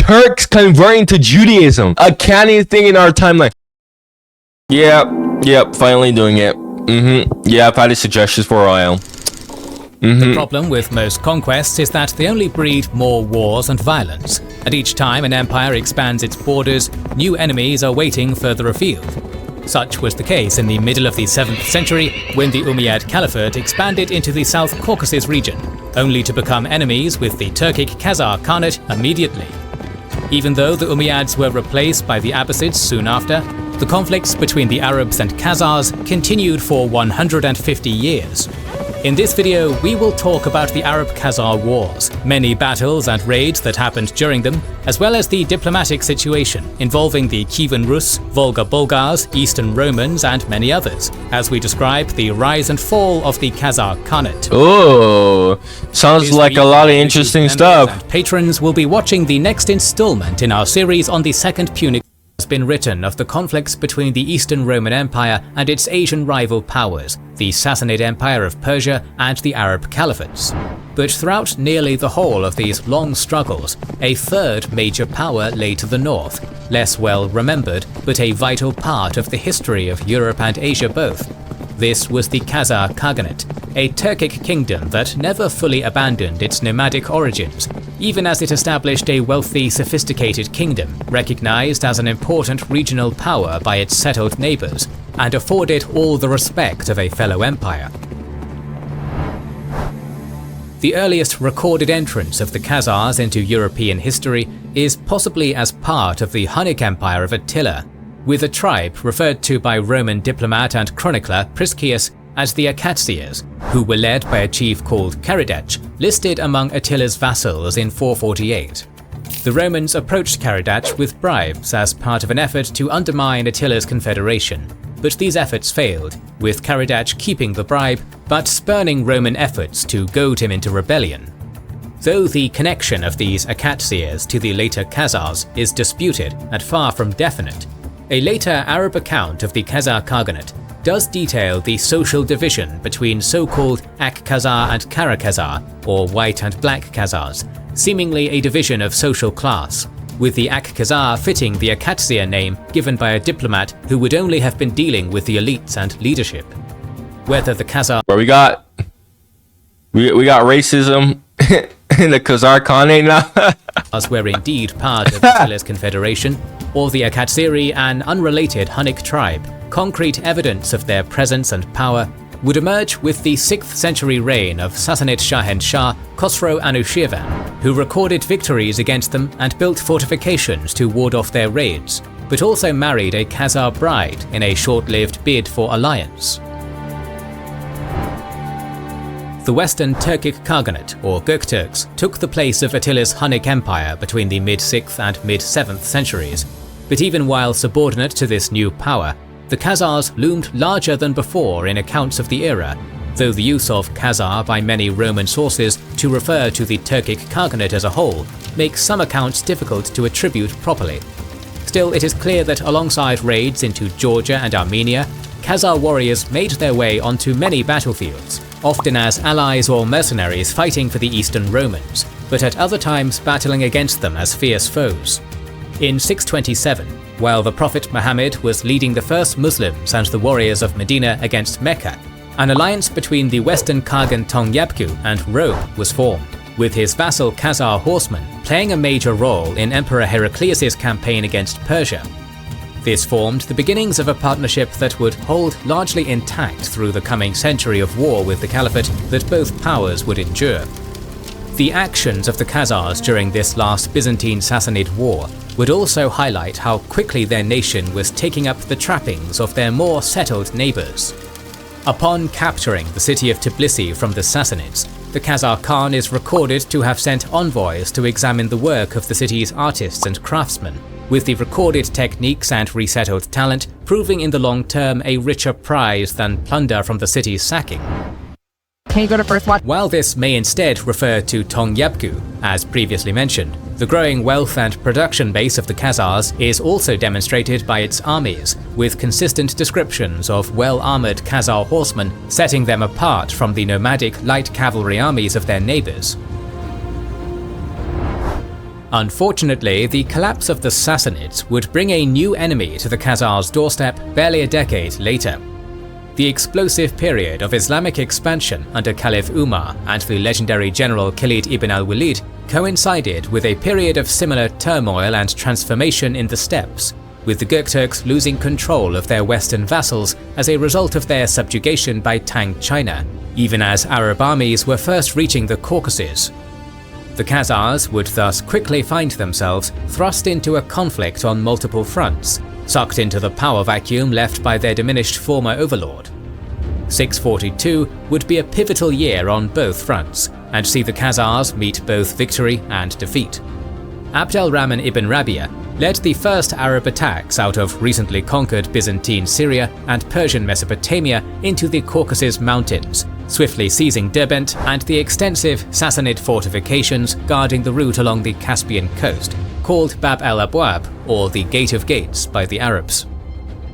Turks converting to Judaism. A canny thing in our timeline. Yep, finally doing it. Yeah, I've had his suggestions for a while. The problem with most conquests is that they only breed more wars and violence, and each time an empire expands its borders, new enemies are waiting further afield. Such was the case in the middle of the 7th century when the Umayyad Caliphate expanded into the South Caucasus region, only to become enemies with the Turkic Khazar Khanate immediately. Even though the Umayyads were replaced by the Abbasids soon after, the conflicts between the Arabs and Khazars continued for 150 years. In this video, we will talk about the Arab-Khazar Wars, many battles and raids that happened during them, as well as the diplomatic situation involving the Kievan Rus, Volga Bulgars, Eastern Romans, and many others, as we describe the rise and fall of the Khazar Khanate. Oh, sounds like a lot of interesting stuff. And patrons will be watching the next installment in our series on the Second Punic. Has been written of the conflicts between the Eastern Roman Empire and its Asian rival powers, the Sassanid Empire of Persia and the Arab Caliphates. But throughout nearly the whole of these long struggles, a third major power lay to the north, less well remembered but a vital part of the history of Europe and Asia both. This was the Khazar Khaganate, a Turkic kingdom that never fully abandoned its nomadic origins, even as it established a wealthy, sophisticated kingdom, recognized as an important regional power by its settled neighbors, and afforded all the respect of a fellow empire. The earliest recorded entrance of the Khazars into European history is possibly as part of the Hunnic Empire of Attila, with a tribe referred to by Roman diplomat and chronicler Priscius as the Akatsias, who were led by a chief called Karadach, listed among Attila's vassals in 448. The Romans approached Karadach with bribes as part of an effort to undermine Attila's confederation, but these efforts failed, with Karadach keeping the bribe but spurning Roman efforts to goad him into rebellion. Though the connection of these Akatsias to the later Khazars is disputed and far from definite, a later Arab account of the Khazar Khaganate does detail the social division between so-called Ak-Khazar and Kara-Khazar, or white and black Khazars, seemingly a division of social class, with the Ak-Khazar fitting the Akatsia name given by a diplomat who would only have been dealing with the elites and leadership. Whether the Khazar... Where we got racism in the Khazar Khanate now. were indeed part of Attila's confederation, or the Akatsiri, an unrelated Hunnic tribe, concrete evidence of their presence and power would emerge with the 6th century reign of Sassanid Shahenshah Khosrow Anushirvan, who recorded victories against them and built fortifications to ward off their raids, but also married a Khazar bride in a short-lived bid for alliance. The Western Turkic Khaganate, or Gökturks, took the place of Attila's Hunnic Empire between the mid-6th and mid-7th centuries, but even while subordinate to this new power, the Khazars loomed larger than before in accounts of the era, though the use of Khazar by many Roman sources to refer to the Turkic Khaganate as a whole makes some accounts difficult to attribute properly. Still, it is clear that alongside raids into Georgia and Armenia, Khazar warriors made their way onto many battlefields, often as allies or mercenaries fighting for the Eastern Romans, but at other times battling against them as fierce foes. In 627, while the Prophet Muhammad was leading the first Muslims and the warriors of Medina against Mecca, an alliance between the Western Khagan Tongyabgu and Rome was formed, with his vassal Khazar horsemen playing a major role in Emperor Heraclius' campaign against Persia. This formed the beginnings of a partnership that would hold largely intact through the coming century of war with the Caliphate that both powers would endure. The actions of the Khazars during this last Byzantine-Sassanid war would also highlight how quickly their nation was taking up the trappings of their more settled neighbors. Upon capturing the city of Tbilisi from the Sassanids, the Khazar Khan is recorded to have sent envoys to examine the work of the city's artists and craftsmen, with the recorded techniques and resettled talent proving in the long term a richer prize than plunder from the city's sacking. Can you go to first watch? While this may instead refer to Tongyabgu, as previously mentioned, the growing wealth and production base of the Khazars is also demonstrated by its armies, with consistent descriptions of well-armored Khazar horsemen setting them apart from the nomadic light cavalry armies of their neighbors. Unfortunately, the collapse of the Sassanids would bring a new enemy to the Khazars' doorstep barely a decade later. The explosive period of Islamic expansion under Caliph Umar and the legendary general Khalid ibn al-Walid coincided with a period of similar turmoil and transformation in the steppes, with the Gökturks losing control of their western vassals as a result of their subjugation by Tang China, even as Arab armies were first reaching the Caucasus. The Khazars would thus quickly find themselves thrust into a conflict on multiple fronts, sucked into the power vacuum left by their diminished former overlord. 642 would be a pivotal year on both fronts, and see the Khazars meet both victory and defeat. Abd al-Rahman ibn Rabia led the first Arab attacks out of recently conquered Byzantine Syria and Persian Mesopotamia into the Caucasus Mountains, swiftly seizing Derbent and the extensive Sassanid fortifications guarding the route along the Caspian coast, called Bab el-Abwab, or the Gate of Gates, by the Arabs.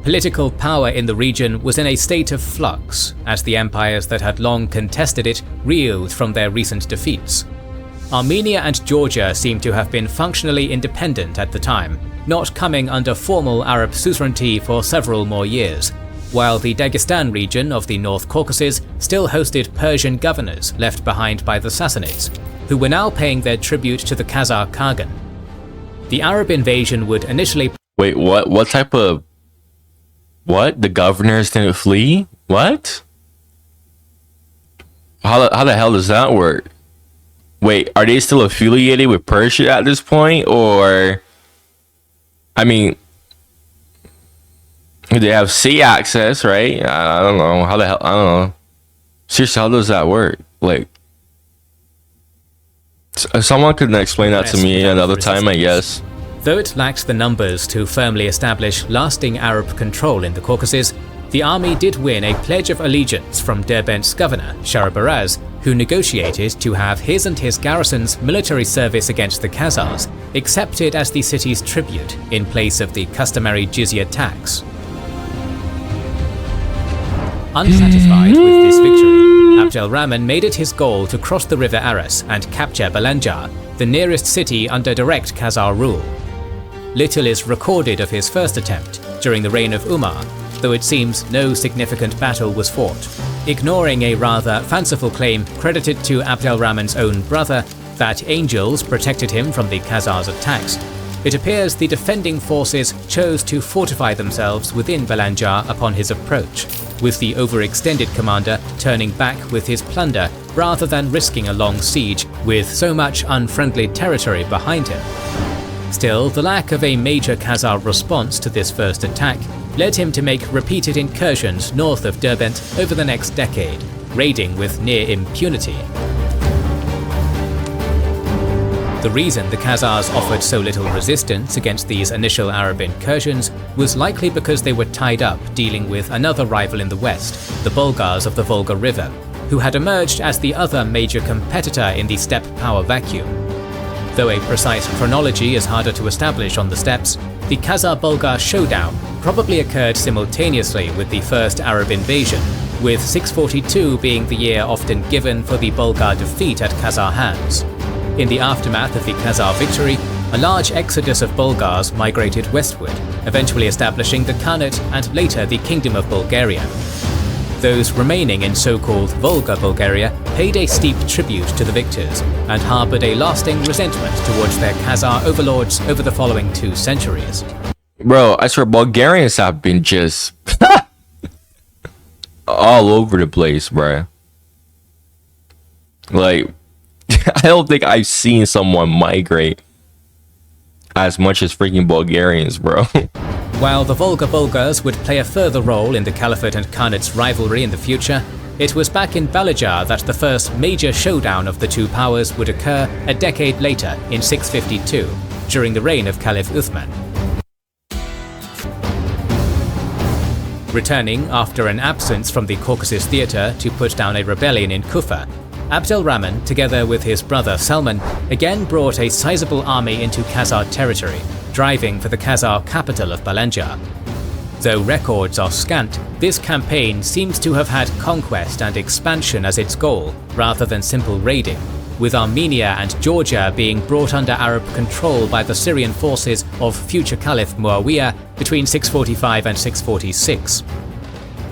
Political power in the region was in a state of flux, as the empires that had long contested it reeled from their recent defeats. Armenia and Georgia seem to have been functionally independent at the time, not coming under formal Arab suzerainty for several more years, while the Dagestan region of the North Caucasus still hosted Persian governors left behind by the Sassanids, who were now paying their tribute to the Khazar Khagan. The Arab invasion would initially— Wait, what? What type of... What? The governors didn't flee? What? How the hell does that work? Wait, are they still affiliated with Persia at this point? Or... I mean... They have sea access, right? I don't know. How the hell... I don't know. Seriously, how does that work? Like... Someone could explain that to me another time, I guess. Though it lacked the numbers to firmly establish lasting Arab control in the Caucasus, the army did win a pledge of allegiance from Derbent's governor, Sharabaraz, who negotiated to have his and his garrison's military service against the Khazars accepted as the city's tribute in place of the customary jizya tax. Unsatisfied with this victory, Abd al-Rahman made it his goal to cross the river Aras and capture Balanjar, the nearest city under direct Khazar rule. Little is recorded of his first attempt during the reign of Umar, though it seems no significant battle was fought, ignoring a rather fanciful claim credited to Abd al-Rahman's own brother that angels protected him from the Khazars' attacks. It appears the defending forces chose to fortify themselves within Balanjar upon his approach, with the overextended commander turning back with his plunder rather than risking a long siege with so much unfriendly territory behind him. Still, the lack of a major Khazar response to this first attack led him to make repeated incursions north of Derbent over the next decade, raiding with near impunity. The reason the Khazars offered so little resistance against these initial Arab incursions was likely because they were tied up dealing with another rival in the west, the Bulgars of the Volga River, who had emerged as the other major competitor in the steppe power vacuum. Though a precise chronology is harder to establish on the steppes, the Khazar-Bulgar showdown probably occurred simultaneously with the first Arab invasion, with 642 being the year often given for the Bulgar defeat at Khazar hands. In the aftermath of the Khazar victory, a large exodus of Bulgars migrated westward, eventually establishing the Khanate and later the Kingdom of Bulgaria. Those remaining in so-called Volga Bulgaria paid a steep tribute to the victors and harbored a lasting resentment towards their Khazar overlords over the following 2 centuries. Bro, I swear Bulgarians have been just all over the place, bro. Like, I don't think I've seen someone migrate as much as freaking Bulgarians, bro. While the Volga Bulgars would play a further role in the Caliphate and Khanate's rivalry in the future, it was back in Balajar that the first major showdown of the two powers would occur a decade later in 652, during the reign of Caliph Uthman. Returning after an absence from the Caucasus theatre to put down a rebellion in Kufa, Abd al-Rahman, together with his brother Salman, again brought a sizable army into Khazar territory, driving for the Khazar capital of Balanjar. Though records are scant, this campaign seems to have had conquest and expansion as its goal, rather than simple raiding, with Armenia and Georgia being brought under Arab control by the Syrian forces of future Caliph Muawiyah between 645 and 646.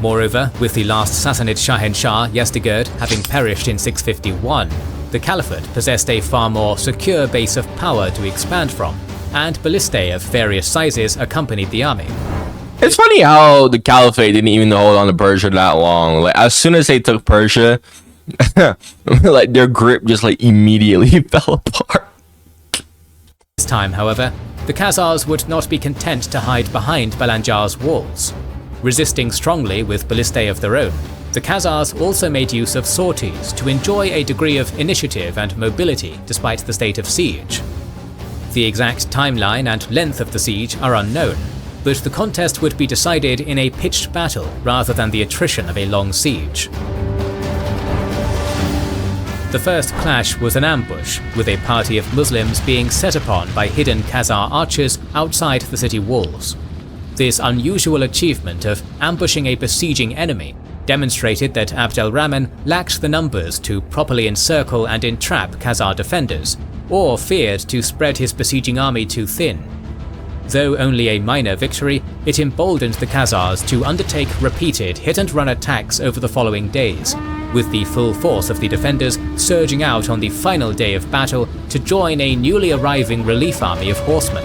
Moreover, with the last Sassanid Shahinshah, Yezdegerd, having perished in 651, the Caliphate possessed a far more secure base of power to expand from, and ballistae of various sizes accompanied the army. It's funny how the Caliphate didn't even hold on to Persia that long. Like, as soon as they took Persia, like, their grip just, like, immediately fell apart. This time, however, the Khazars would not be content to hide behind Balanjar's walls. Resisting strongly with ballistae of their own, the Khazars also made use of sorties to enjoy a degree of initiative and mobility despite the state of siege. The exact timeline and length of the siege are unknown, but the contest would be decided in a pitched battle rather than the attrition of a long siege. The first clash was an ambush, with a party of Muslims being set upon by hidden Khazar archers outside the city walls. This unusual achievement of ambushing a besieging enemy demonstrated that Abd al-Rahman lacked the numbers to properly encircle and entrap Khazar defenders, or feared to spread his besieging army too thin. Though only a minor victory, it emboldened the Khazars to undertake repeated hit-and-run attacks over the following days, with the full force of the defenders surging out on the final day of battle to join a newly arriving relief army of horsemen.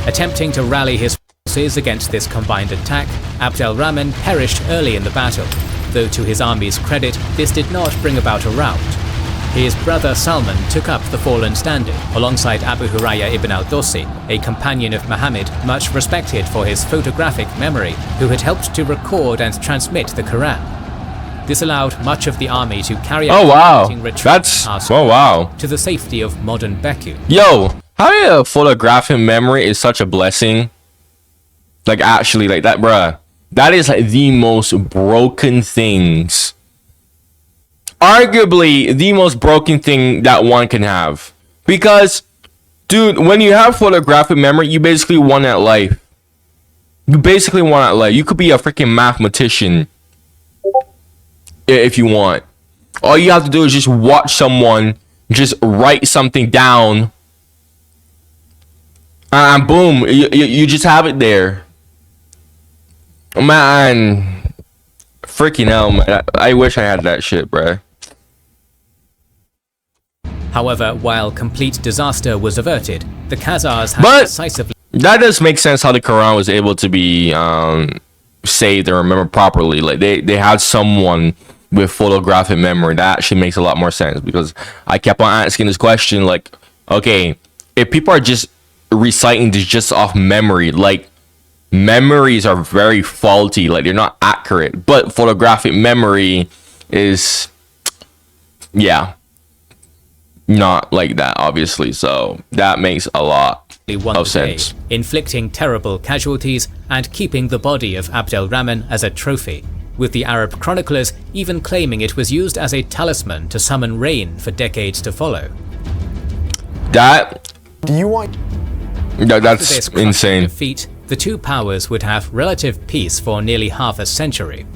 Attempting to rally his forces against this combined attack, Abd al-Rahman perished early in the battle, though to his army's credit, this did not bring about a rout. His brother Salman took up the fallen standard alongside Abu Hurayya ibn al-Dosi, a companion of Muhammad much respected for his photographic memory, who had helped to record and transmit the Quran. This allowed much of the army to carry out to the safety of modern Baku. Yo, having a photographic memory is such a blessing. Like, actually, like that, bruh. That is like the most broken things. Arguably the most broken thing that one can have. Because, dude, when you have photographic memory, you basically won at life. You basically won at life. You could be a freaking mathematician if you want. All you have to do is just watch someone just write something down, and boom, you just have it there. Man, freaking hell, man. I wish I had that shit, bruh. However, while complete disaster was averted, the Khazars had decisively... That does make sense how the Quran was able to be saved and remembered properly. Like, they had someone with photographic memory. That actually makes a lot more sense, because I kept on asking this question, like, okay, if people are just reciting this just off memory, like, memories are very faulty, like, they're not accurate, but photographic memory is, yeah, not like that, obviously. So that makes a lot of sense. Inflicting terrible casualties and keeping the body of Abd al-Rahman as a trophy, with the Arab chroniclers even claiming it was used as a talisman to summon rain for decades to follow. That... Do you want... That's insane. Defeat, the two powers would have relative peace for nearly half a century,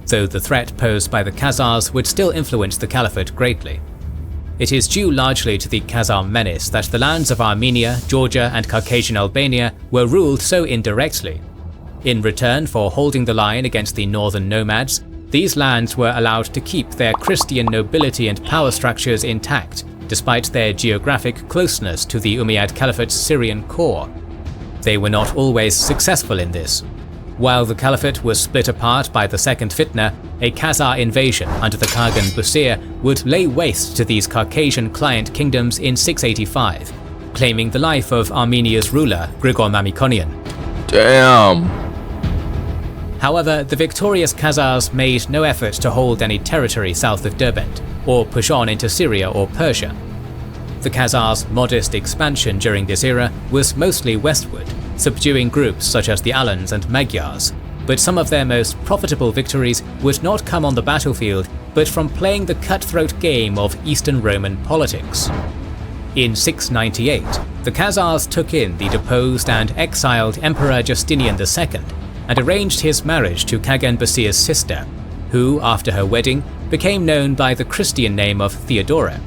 though the threat posed by the Khazars would still influence the Caliphate greatly. It is due largely to the Khazar menace that the lands of Armenia, Georgia and Caucasian Albania were ruled so indirectly. In return for holding the line against the northern nomads, these lands were allowed to keep their Christian nobility and power structures intact, despite their geographic closeness to the Umayyad Caliphate's Syrian core. They were not always successful in this. While the Caliphate was split apart by the Second Fitna, a Khazar invasion under the Khagan Busir would lay waste to these Caucasian client kingdoms in 685, claiming the life of Armenia's ruler, Grigor Mamikonian. Damn. However, the victorious Khazars made no effort to hold any territory south of Derbent, or push on into Syria or Persia. The Khazars' modest expansion during this era was mostly westward, subduing groups such as the Alans and Magyars, but some of their most profitable victories would not come on the battlefield, but from playing the cutthroat game of Eastern Roman politics. In 698, the Khazars took in the deposed and exiled Emperor Justinian II, and arranged his marriage to Khagan Busir's sister, who, after her wedding, became known by the Christian name of Theodora.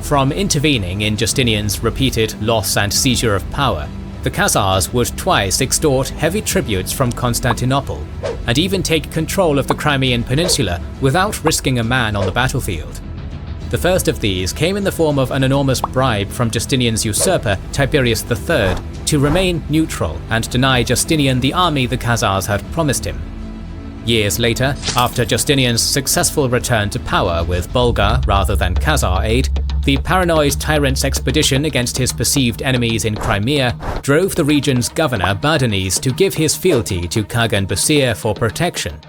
From intervening in Justinian's repeated loss and seizure of power, the Khazars would twice extort heavy tributes from Constantinople, and even take control of the Crimean Peninsula without risking a man on the battlefield. The first of these came in the form of an enormous bribe from Justinian's usurper Tiberius III to remain neutral and deny Justinian the army the Khazars had promised him. Years later, after Justinian's successful return to power with Bulgar rather than Khazar aid, the paranoid tyrant's expedition against his perceived enemies in Crimea drove the region's governor Bardanes to give his fealty to Khagan Basir for protection.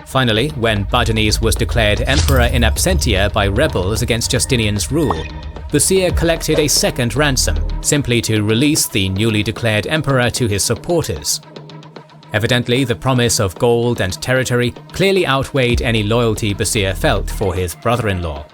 Finally, when Bardanes was declared emperor in absentia by rebels against Justinian's rule, Basir collected a second ransom, simply to release the newly declared emperor to his supporters. Evidently, the promise of gold and territory clearly outweighed any loyalty Basir felt for his brother-in-law.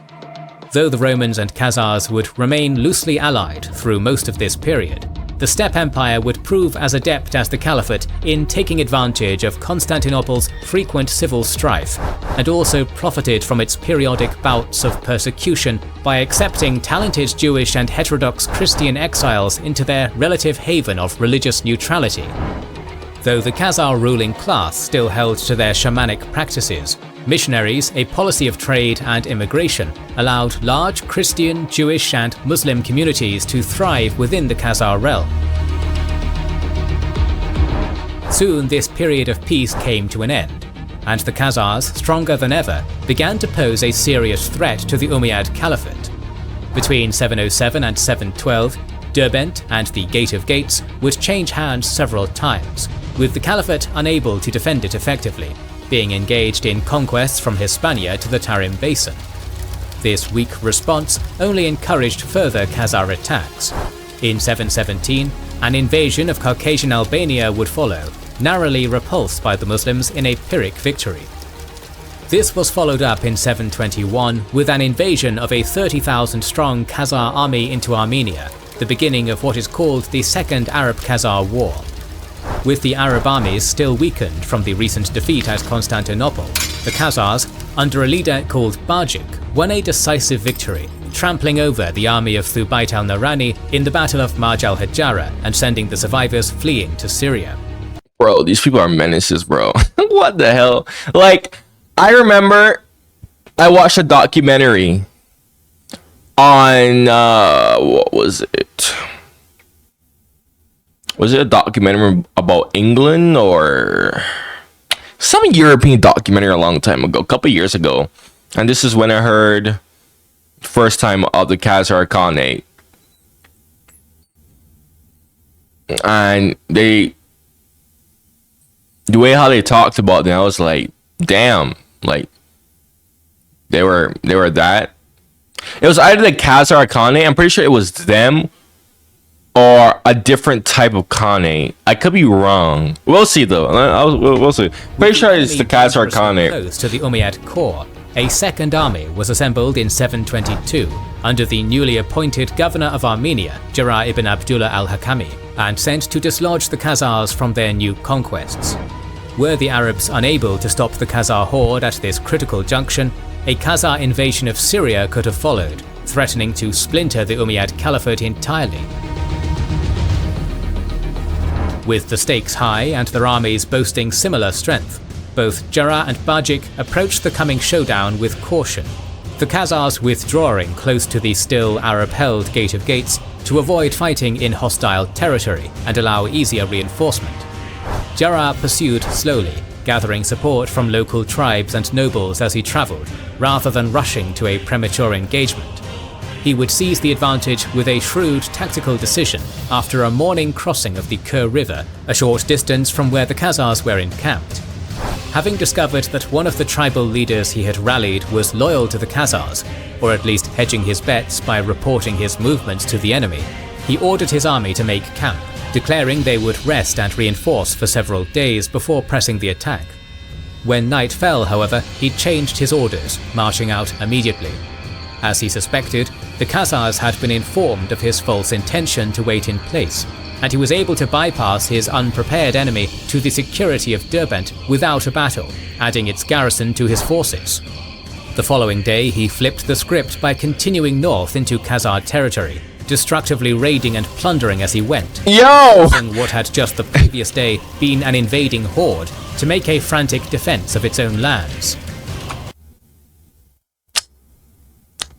Though the Romans and Khazars would remain loosely allied through most of this period, the Steppe Empire would prove as adept as the Caliphate in taking advantage of Constantinople's frequent civil strife, and also profited from its periodic bouts of persecution by accepting talented Jewish and heterodox Christian exiles into their relative haven of religious neutrality. Though the Khazar ruling class still held to their shamanic practices, missionaries, a policy of trade and immigration, allowed large Christian, Jewish and Muslim communities to thrive within the Khazar realm. Soon this period of peace came to an end, and the Khazars, stronger than ever, began to pose a serious threat to the Umayyad Caliphate. Between 707 and 712, Derbent and the Gate of Gates would change hands several times, with the Caliphate unable to defend it effectively, being engaged in conquests from Hispania to the Tarim Basin. This weak response only encouraged further Khazar attacks. In 717, an invasion of Caucasian Albania would follow, narrowly repulsed by the Muslims in a Pyrrhic victory. This was followed up in 721 with an invasion of a 30,000-strong Khazar army into Armenia, the beginning of what is called the Second Arab-Khazar War. With the Arab armies still weakened from the recent defeat at Constantinople, the Khazars, under a leader called Bajik, won a decisive victory, trampling over the army of Thubayt al-Narani in the Battle of Marj al-Hajjara and sending the survivors fleeing to Syria. Bro, these people are menaces, bro. What the hell? Like, I remember I watched a documentary on, what was it? Was it a documentary about England or some European documentary a long time ago, a couple years ago? And this is when I heard first time of the Khazar Khaganate. And the way how they talked about them, I was like, damn, like they were that. It was either the Khazar Khaganate, I'm pretty sure it was them, or a different type of Khaganate. I could be wrong. We'll see though. We'll see. Pretty sure it's the Khazar Khaganate. Close to the Umayyad core, a second army was assembled in 722 under the newly appointed governor of Armenia, Jarrah ibn Abdullah al-Hakami, and sent to dislodge the Khazars from their new conquests. Were the Arabs unable to stop the Khazar horde at this critical junction, a Khazar invasion of Syria could have followed, threatening to splinter the Umayyad Caliphate entirely. With the stakes high and their armies boasting similar strength, both Jarrah and Bajik approached the coming showdown with caution, the Khazars withdrawing close to the still Arab-held Gate of Gates to avoid fighting in hostile territory and allow easier reinforcement. Jarrah pursued slowly, gathering support from local tribes and nobles as he travelled, rather than rushing to a premature engagement. He would seize the advantage with a shrewd tactical decision after a morning crossing of the Kur River, a short distance from where the Khazars were encamped. Having discovered that one of the tribal leaders he had rallied was loyal to the Khazars, or at least hedging his bets by reporting his movements to the enemy, he ordered his army to make camp, declaring they would rest and reinforce for several days before pressing the attack. When night fell, however, he changed his orders, marching out immediately. As he suspected, the Khazars had been informed of his false intention to wait in place, and he was able to bypass his unprepared enemy to the security of Derbent without a battle, adding its garrison to his forces. The following day, he flipped the script by continuing north into Khazar territory, destructively raiding and plundering as he went, Yo! using what had just the previous day been an invading horde to make a frantic defense of its own lands.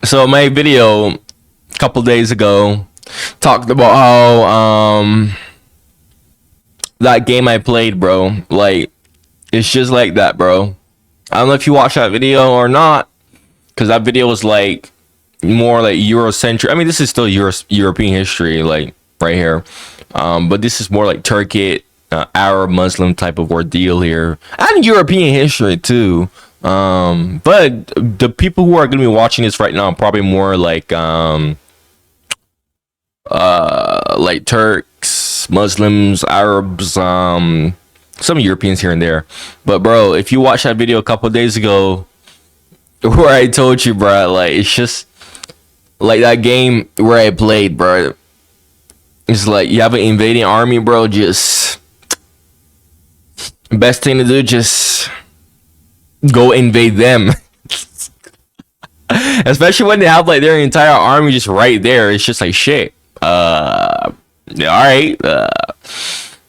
So my video a couple days ago talked about how that game I played, bro, like it's just like that, bro. I don't know if you watched that video or not, because that video was like more like Eurocentric. I mean, this is still European history, like right here, but this is more like Turkic, Arab Muslim type of ordeal here, and European history too. But the people who are going to be watching this right now are probably more like Turks, Muslims, Arabs, some Europeans here and there. But bro, if you watched that video a couple days ago where I told you, bro, like it's just like that game where I played, bro. It's like you have an invading army, bro. Just best thing to do, just go invade them. Especially when they have like their entire army just right there. It's just like shit. All right.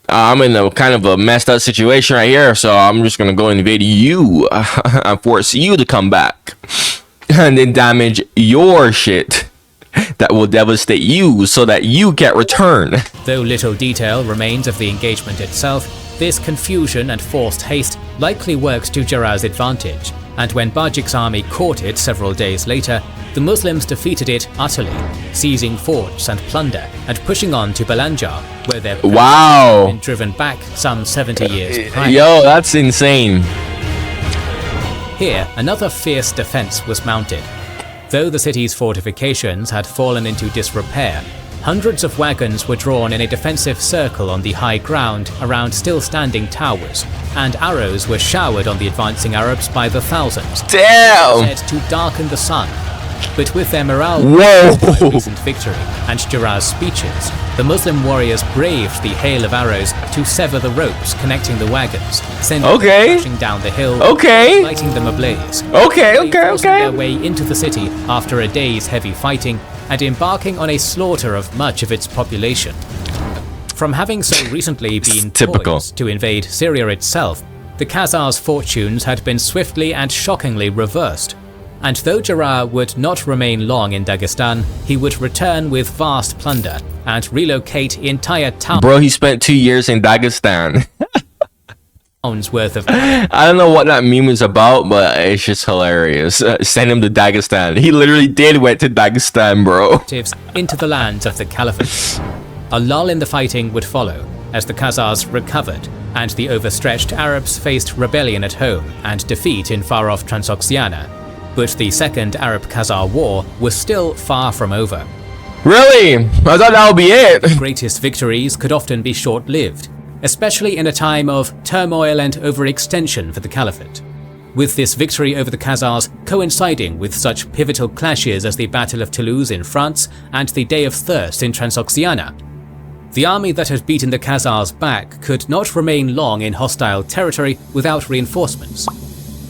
I'm in a kind of a messed up situation right here, so I'm just gonna go invade you and force you to come back and then damage your shit that will devastate you so that you get returned. Though little detail remains of the engagement itself, this confusion and forced haste likely worked to Jarrah's advantage, and when Bajik's army caught it several days later, the Muslims defeated it utterly, seizing forts and plunder and pushing on to Balanjar, where their had been driven back some 70 years prior. Yo, that's insane. Here, another fierce defense was mounted. Though the city's fortifications had fallen into disrepair, hundreds of wagons were drawn in a defensive circle on the high ground around still-standing towers, and arrows were showered on the advancing Arabs by the thousands. Damn! Said to darken the sun. But with their morale Whoa! by recent victory and Jarrah's speeches, the Muslim warriors braved the hail of arrows to sever the ropes connecting the wagons, sending them crashing down the hill, lighting them ablaze. Forcing their way into the city after a day's heavy fighting and embarking on a slaughter of much of its population. From having so recently been poised to invade Syria itself, the Khazars' fortunes had been swiftly and shockingly reversed. And though Jarrah would not remain long in Dagestan, he would return with vast plunder and relocate entire towns. Bro, he spent 2 years in Dagestan. Worth of I don't know what that meme is about, but it's just hilarious. Send him to Dagestan. He literally did went to Dagestan, bro. Into the lands of the Caliphate. A lull in the fighting would follow as the Khazars recovered and the overstretched Arabs faced rebellion at home and defeat in far-off Transoxiana. But the Second Arab-Khazar War was still far from over. Really? I thought that would be it. The greatest victories could often be short-lived, especially in a time of turmoil and overextension for the Caliphate. With this victory over the Khazars coinciding with such pivotal clashes as the Battle of Toulouse in France and the Day of Thirst in Transoxiana, the army that had beaten the Khazars back could not remain long in hostile territory without reinforcements.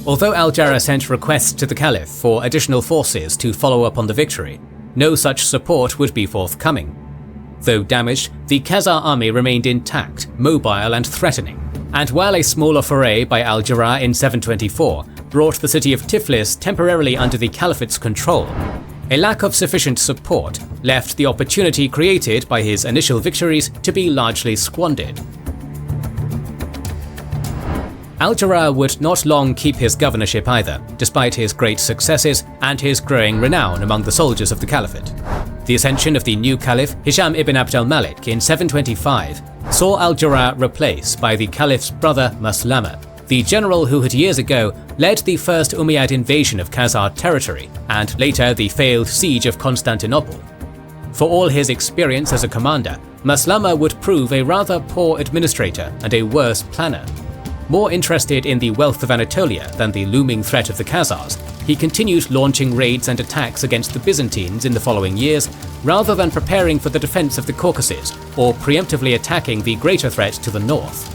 Although Al-Jarrah sent requests to the Caliph for additional forces to follow up on the victory, no such support would be forthcoming. Though damaged, the Khazar army remained intact, mobile and threatening, and while a smaller foray by Al-Jarrah in 724 brought the city of Tiflis temporarily under the Caliphate's control, a lack of sufficient support left the opportunity created by his initial victories to be largely squandered. Al-Jarrah would not long keep his governorship either, despite his great successes and his growing renown among the soldiers of the Caliphate. The ascension of the new Caliph, Hisham ibn Abd al-Malik, in 725 saw Al-Jarrah replaced by the Caliph's brother Maslama, the general who had years ago led the first Umayyad invasion of Khazar territory and later the failed siege of Constantinople. For all his experience as a commander, Maslama would prove a rather poor administrator and a worse planner. More interested in the wealth of Anatolia than the looming threat of the Khazars, he continued launching raids and attacks against the Byzantines in the following years, rather than preparing for the defense of the Caucasus or preemptively attacking the greater threat to the north.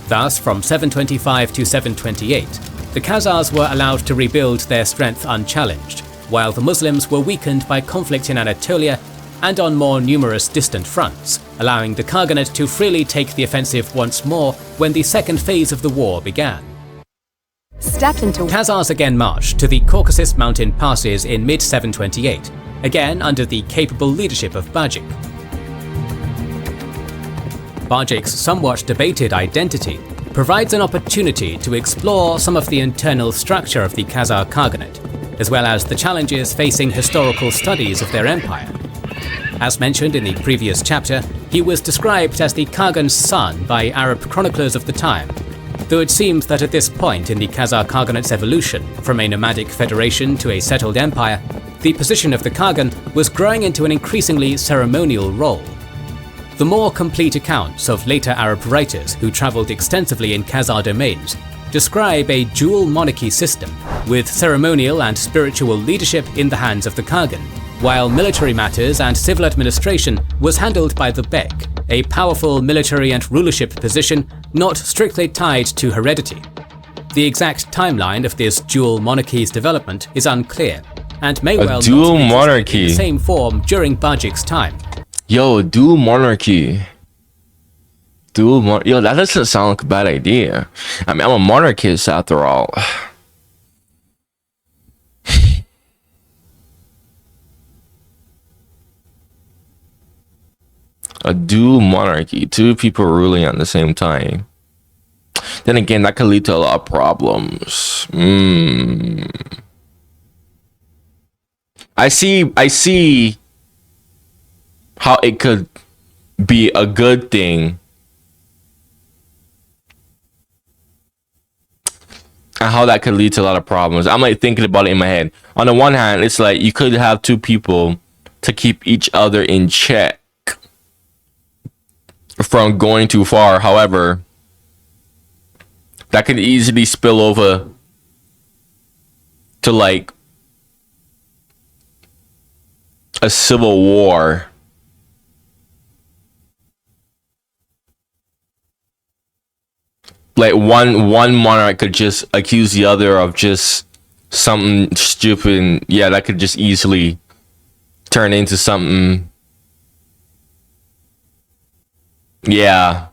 Thus, from 725 to 728, The Khazars were allowed to rebuild their strength unchallenged, while the Muslims were weakened by conflict in Anatolia and on more numerous distant fronts, allowing the Khaganate to freely take the offensive once more when the second phase of the war began. Step into Khazars again marched to the Caucasus mountain passes in mid-728, again under the capable leadership of Bajik. Bajik's somewhat debated identity provides an opportunity to explore some of the internal structure of the Khazar Khaganate, as well as the challenges facing historical studies of their empire. As mentioned in the previous chapter, he was described as the Khagan's son by Arab chroniclers of the time, though it seems that at this point in the Khazar Khaganate's evolution from a nomadic federation to a settled empire, the position of the Khagan was growing into an increasingly ceremonial role. The more complete accounts of later Arab writers who travelled extensively in Khazar domains describe a dual monarchy system, with ceremonial and spiritual leadership in the hands of the Khagan, while military matters and civil administration was handled by the Bek, a powerful military and rulership position not strictly tied to heredity. The exact timeline of this dual monarchy's development is unclear, and may well dual not monarchy in the same form during Bajik's time. Yo, dual monarchy. Yo, that doesn't sound like a bad idea. I mean, I'm a monarchist after all. A dual monarchy, two people ruling at the same time. Then again, that could lead to a lot of problems. I see how it could be a good thing and how that could lead to a lot of problems. I'm like thinking about it in my head. On the one hand, it's like you could have two people to keep each other in check from going too far. However, that could easily spill over to like a civil war. Like one monarch could just accuse the other of just something stupid, and yeah, that could just easily turn into something. Yeah,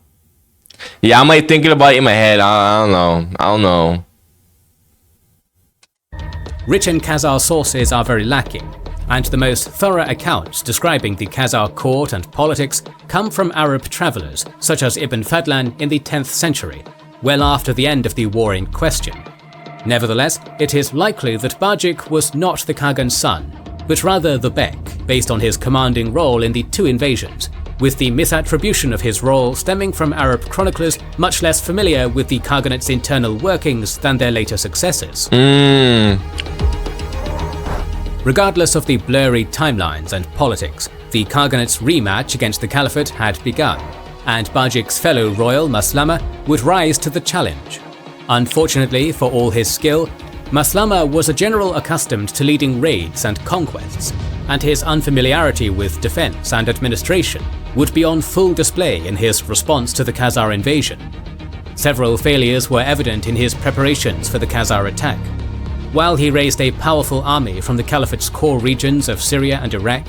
I'm like thinking about it in my head. I don't know. Written Khazar sources are very lacking, and the most thorough accounts describing the Khazar court and politics come from Arab travelers such as Ibn Fadlan in the 10th century, well after the end of the war in question. Nevertheless, it is likely that Bajik was not the Khagan's son, but rather the Bek, based on his commanding role in the two invasions, with the misattribution of his role stemming from Arab chroniclers much less familiar with the Khaganate's internal workings than their later successors. Regardless of the blurry timelines and politics, the Khaganate's rematch against the Caliphate had begun, and Bajik's fellow royal Maslama would rise to the challenge. Unfortunately for all his skill, Maslama was a general accustomed to leading raids and conquests, and his unfamiliarity with defense and administration would be on full display in his response to the Khazar invasion. Several failures were evident in his preparations for the Khazar attack. While he raised a powerful army from the Caliphate's core regions of Syria and Iraq,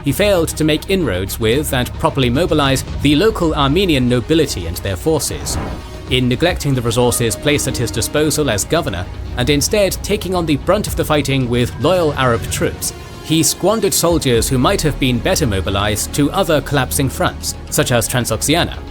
he failed to make inroads with and properly mobilize the local Armenian nobility and their forces. In neglecting the resources placed at his disposal as governor, and instead taking on the brunt of the fighting with loyal Arab troops, he squandered soldiers who might have been better mobilized to other collapsing fronts, such as Transoxiana.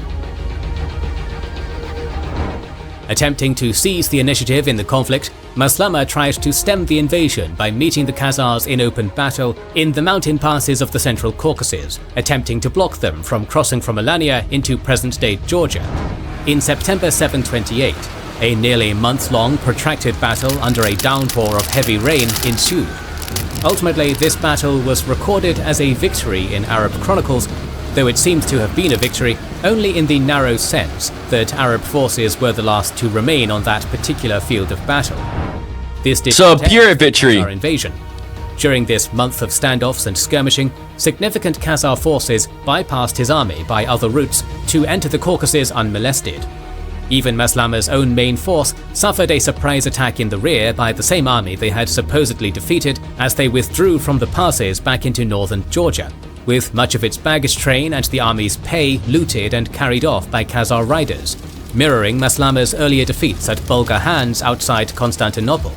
Attempting to seize the initiative in the conflict, Maslama tried to stem the invasion by meeting the Khazars in open battle in the mountain passes of the Central Caucasus, attempting to block them from crossing from Alania into present-day Georgia. In September 728, a nearly month-long protracted battle under a downpour of heavy rain ensued. Ultimately, this battle was recorded as a victory in Arab chronicles, though it seems to have been a victory only in the narrow sense that Arab forces were the last to remain on that particular field of battle. This did so protect pure victory. Khazar invasion. During this month of standoffs and skirmishing, significant Khazar forces bypassed his army by other routes to enter the Caucasus unmolested. Even Maslama's own main force suffered a surprise attack in the rear by the same army they had supposedly defeated as they withdrew from the passes back into northern Georgia, with much of its baggage train and the army's pay looted and carried off by Khazar riders, mirroring Maslama's earlier defeats at Bulgar Han's outside Constantinople.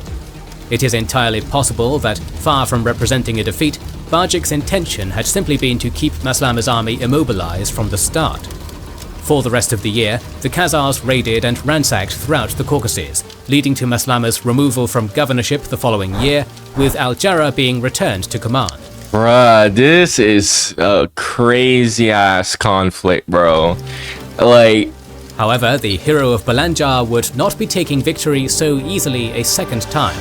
It is entirely possible that, far from representing a defeat, Bajik's intention had simply been to keep Maslama's army immobilized from the start. For the rest of the year, the Khazars raided and ransacked throughout the Caucasus, leading to Maslama's removal from governorship the following year, with Al-Jarrah being returned to command. Bruh, this is a crazy ass conflict, bro. However, the hero of Balanjar would not be taking victory so easily a second time.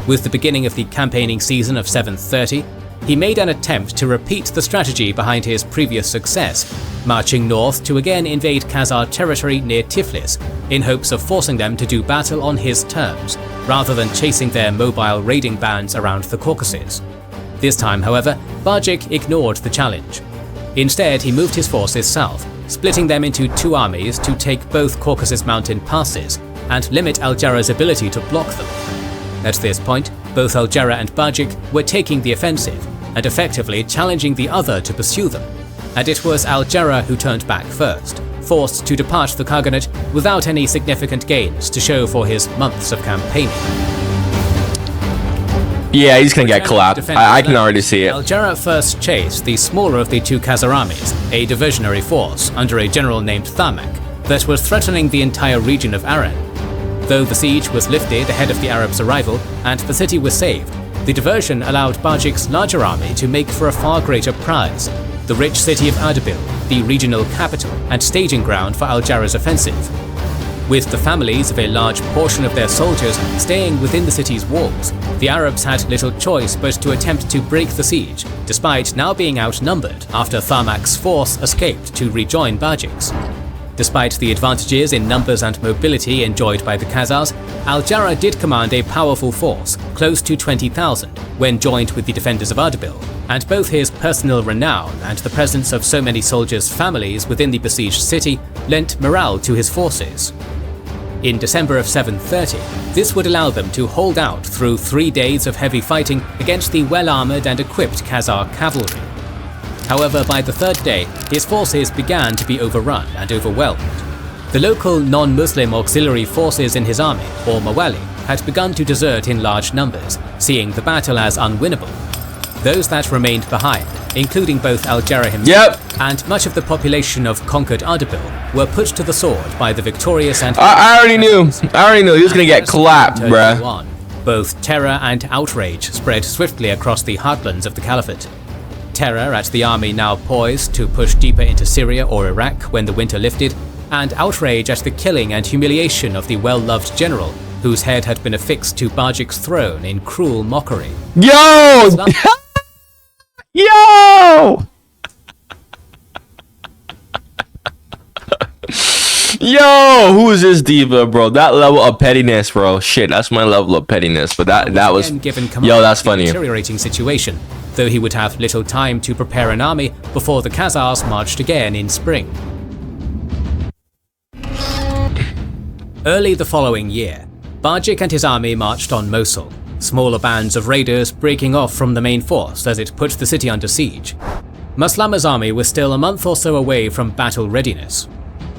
With the beginning of the campaigning season of 730, he made an attempt to repeat the strategy behind his previous success, marching north to again invade Khazar territory near Tiflis, in hopes of forcing them to do battle on his terms, rather than chasing their mobile raiding bands around the Caucasus. This time, however, Bajik ignored the challenge. Instead, he moved his forces south, splitting them into two armies to take both Caucasus mountain passes and limit Al-Jarrah's ability to block them. At this point, both Al-Jarrah and Bajik were taking the offensive and effectively challenging the other to pursue them, and it was Al-Jarrah who turned back first, forced to depart the Khaganate without any significant gains to show for his months of campaigning. Yeah, he's gonna get collapsed. I can already see it. Al-Jarrah first chased the smaller of the two Khazar armies, a diversionary force under a general named Tharmak, that was threatening the entire region of Aran. Though the siege was lifted ahead of the Arabs' arrival and the city was saved, the diversion allowed Bajik's larger army to make for a far greater prize, the rich city of Ardabil, the regional capital and staging ground for Al-Jarrah's offensive. With the families of a large portion of their soldiers staying within the city's walls, the Arabs had little choice but to attempt to break the siege, despite now being outnumbered after Tharmak's force escaped to rejoin Bajik's. Despite the advantages in numbers and mobility enjoyed by the Khazars, Al-Jarrah did command a powerful force, close to 20,000, when joined with the defenders of Ardabil, and both his personal renown and the presence of so many soldiers' families within the besieged city lent morale to his forces. In December of 730, this would allow them to hold out through 3 days of heavy fighting against the well-armoured and equipped Khazar cavalry. However, by the third day, his forces began to be overrun and overwhelmed. The local non-Muslim auxiliary forces in his army, or Mawali, had begun to desert in large numbers, seeing the battle as unwinnable. Those that remained behind, including both Al-Jarrah himself and much of the population of conquered Ardabil, were put to the sword by the victorious and... I already knew he was gonna get clapped, bruh. Both terror and outrage spread swiftly across the heartlands of the Caliphate. Terror at the army now poised to push deeper into Syria or Iraq when the winter lifted, and outrage at the killing and humiliation of the well-loved general whose head had been affixed to Bajik's throne in cruel mockery. Yo! Yo! Yo, who is this diva, bro? That level of pettiness, bro. Shit, that's my level of pettiness. But that was yo, that's funny. Deteriorating situation, though he would have little time to prepare an army before the Khazars marched again in spring. Early the following year, Bajik and his army marched on Mosul, smaller bands of raiders breaking off from the main force as it put the city under siege. Maslama's army was still a month or so away from battle readiness.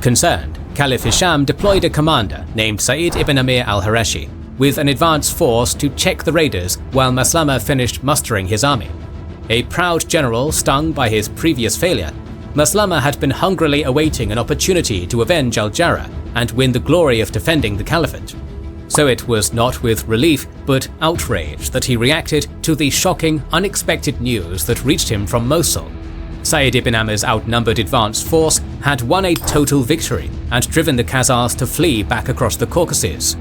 Concerned, Caliph Hisham deployed a commander named Sa'id ibn Amir al-Harashi with an advance force to check the raiders while Maslama finished mustering his army. A proud general stung by his previous failure, Maslama had been hungrily awaiting an opportunity to avenge Al-Jarrah and win the glory of defending the caliphate. So it was not with relief but outrage that he reacted to the shocking, unexpected news that reached him from Mosul. Sa'id ibn Amir's outnumbered advance force had won a total victory and driven the Khazars to flee back across the Caucasus.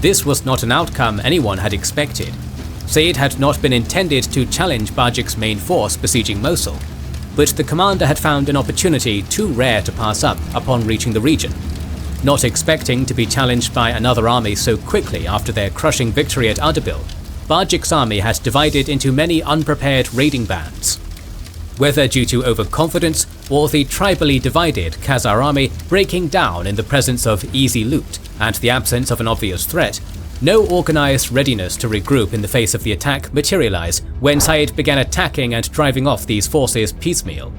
This was not an outcome anyone had expected. Sa'id had not been intended to challenge Bajik's main force besieging Mosul, but the commander had found an opportunity too rare to pass up upon reaching the region. Not expecting to be challenged by another army so quickly after their crushing victory at Ardabil, Bajik's army had divided into many unprepared raiding bands. whether due to overconfidence or the tribally divided Khazar army breaking down in the presence of easy loot and the absence of an obvious threat. No organized readiness to regroup in the face of the attack materialized when Said began attacking and driving off these forces piecemeal.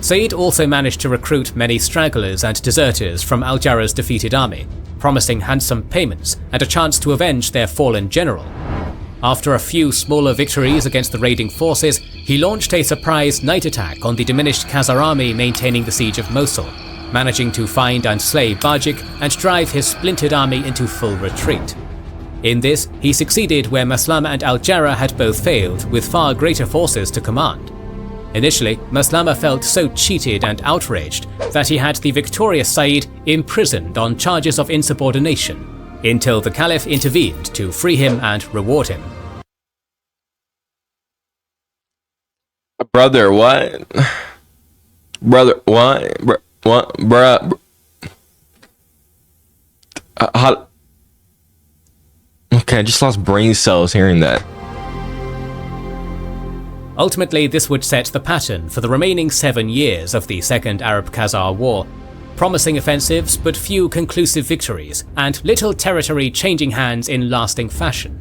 Said also managed to recruit many stragglers and deserters from Al-Jarrah's defeated army, promising handsome payments and a chance to avenge their fallen general. After a few smaller victories against the raiding forces, he launched a surprise night attack on the diminished Khazar army maintaining the siege of Mosul, managing to find and slay Bajik and drive his splintered army into full retreat. In this, he succeeded where Maslama and Al-Jarrah had both failed, with far greater forces to command. Initially, Maslama felt so cheated and outraged that he had the victorious Said imprisoned on charges of insubordination, until the Caliph intervened to free him and reward him. Brother, what? Brother, what? What? Bruh. How? Okay, I just lost brain cells hearing that. Ultimately, this would set the pattern for the remaining 7 years of the Second Arab-Khazar War, promising offensives but few conclusive victories, and little territory changing hands in lasting fashion.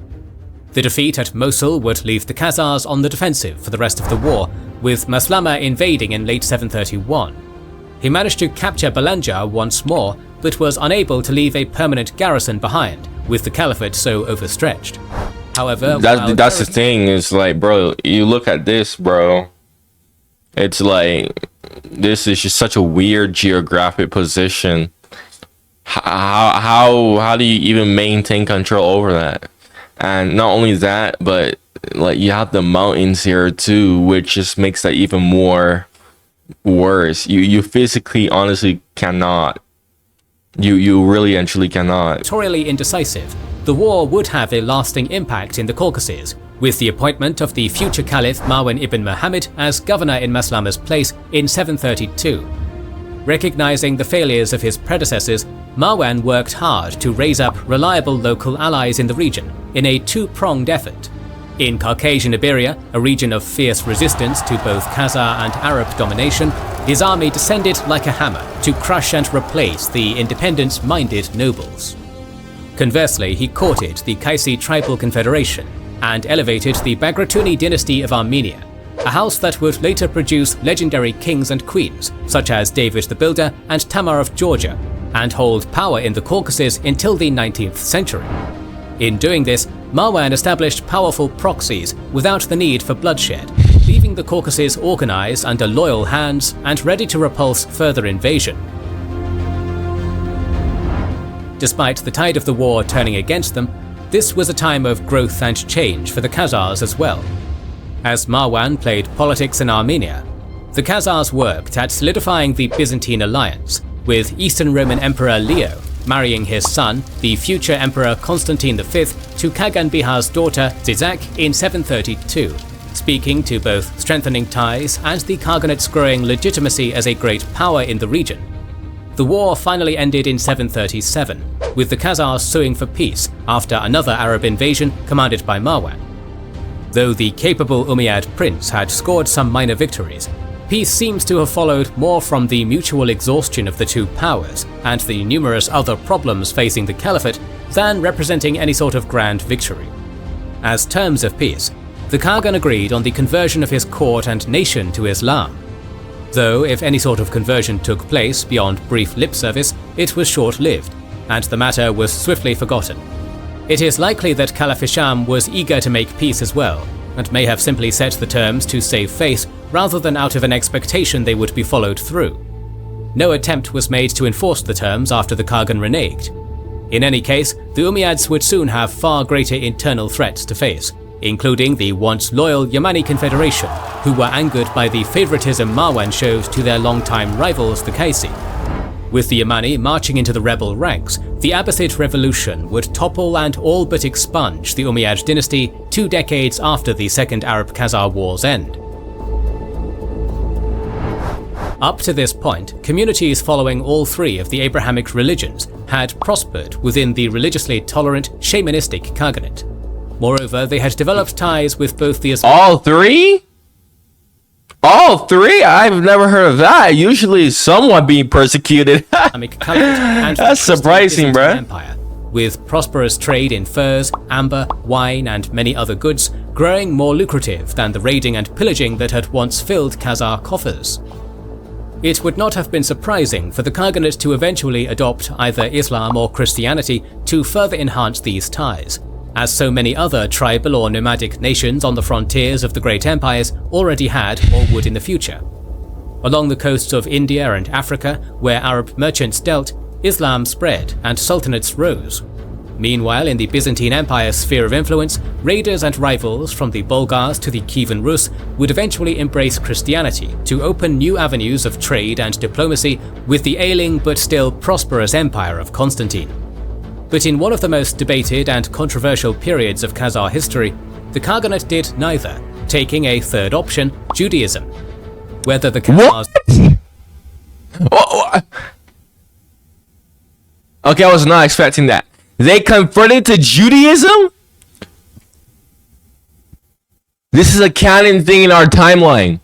The defeat at Mosul would leave the Khazars on the defensive for the rest of the war, with Maslama invading in late 731. He managed to capture Balanja once more, but was unable to leave a permanent garrison behind, with the caliphate so overstretched. However, that's the thing, is like, bro, you look at this, bro, it's like, this is just such a weird geographic position. How do you even maintain control over that? And not only that, but like, you have the mountains here too, which just makes that even more worse. You physically honestly cannot. You really and truly cannot. Notoriously indecisive, the war would have a lasting impact in the Caucasus, with the appointment of the future Caliph Marwan ibn Muhammad as governor in Maslama's place in 732. Recognizing the failures of his predecessors, Marwan worked hard to raise up reliable local allies in the region in a two-pronged effort. In Caucasian Iberia, a region of fierce resistance to both Khazar and Arab domination, his army descended like a hammer to crush and replace the independence-minded nobles. Conversely, he courted the Qaisi tribal confederation and elevated the Bagratuni dynasty of Armenia, a house that would later produce legendary kings and queens such as David the Builder and Tamar of Georgia, and hold power in the Caucasus until the 19th century. In doing this, Marwan established powerful proxies without the need for bloodshed, leaving the Caucasus organized under loyal hands and ready to repulse further invasion. Despite the tide of the war turning against them, this was a time of growth and change for the Khazars as well. As Marwan played politics in Armenia, the Khazars worked at solidifying the Byzantine alliance, with Eastern Roman Emperor Leo marrying his son, the future Emperor Constantine V, to Kagan Bihar's daughter Zizak in 732, speaking to both strengthening ties and the Khaganate's growing legitimacy as a great power in the region. The war finally ended in 737, with the Khazars suing for peace after another Arab invasion commanded by Marwan. Though the capable Umayyad prince had scored some minor victories, peace seems to have followed more from the mutual exhaustion of the two powers and the numerous other problems facing the caliphate than representing any sort of grand victory. As terms of peace, the Khagan agreed on the conversion of his court and nation to Islam. Though if any sort of conversion took place beyond brief lip service, it was short-lived, and the matter was swiftly forgotten. It is likely that Caliph Hisham was eager to make peace as well, and may have simply set the terms to save face rather than out of an expectation they would be followed through. No attempt was made to enforce the terms after the Khagan reneged. In any case, the Umayyads would soon have far greater internal threats to face, including the once loyal Yamani Confederation, who were angered by the favoritism Marwan showed to their longtime rivals the Qaisi. With the Yamani marching into the rebel ranks, the Abbasid revolution would topple and all but expunge the Umayyad dynasty 2 decades after the Second Arab-Khazar War's end. Up to this point, communities following all 3 of the Abrahamic religions had prospered within the religiously tolerant shamanistic Khaganate. Moreover, they had developed ties with both the All 3? All three? I've never heard of that. Usually someone being persecuted. Islamic Caliphate and That's the surprising, Byzantine bruh. Empire, with prosperous trade in furs, amber, wine, and many other goods growing more lucrative than the raiding and pillaging that had once filled Khazar coffers. It would not have been surprising for the Khaganate to eventually adopt either Islam or Christianity to further enhance these ties, as so many other tribal or nomadic nations on the frontiers of the great empires already had or would in the future. Along the coasts of India and Africa, where Arab merchants dealt, Islam spread and sultanates rose. Meanwhile, in the Byzantine Empire's sphere of influence, raiders and rivals from the Bulgars to the Kievan Rus would eventually embrace Christianity to open new avenues of trade and diplomacy with the ailing but still prosperous empire of Constantine. But in one of the most debated and controversial periods of Khazar history, the Khaganate did neither, taking a third option, Judaism. Whether the Khazars... What? Okay, I was not expecting that. They converted to Judaism? This is a canon thing in our timeline.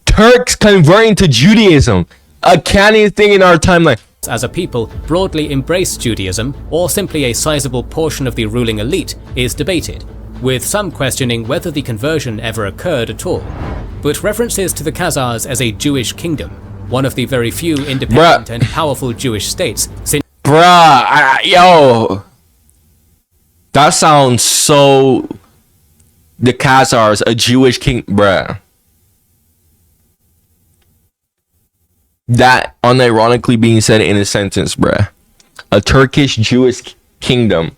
Turks converting to Judaism. A canon thing in our timeline. as a people broadly embrace Judaism or simply a sizable portion of the ruling elite is debated, with some questioning whether the conversion ever occurred at all. But references to the Khazars as a Jewish kingdom, one of the very few independent and powerful Jewish states since yo, that sounds so... The Khazars, a Jewish king, bruh. That unironically being said in a sentence, bruh. A Turkish Jewish kingdom.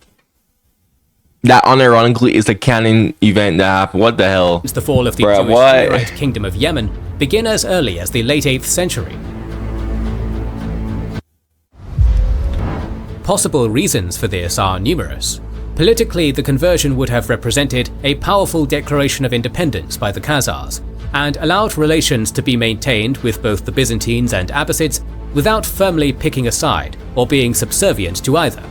That unironically is the canon event that happened. What the hell? the fall of the Bruh, Jewish what? Himyarite kingdom of Yemen begin as early as the late 8th century. Possible reasons for this are numerous. Politically, the conversion would have represented a powerful declaration of independence by the Khazars, and allowed relations to be maintained with both the Byzantines and Abbasids without firmly picking a side or being subservient to either.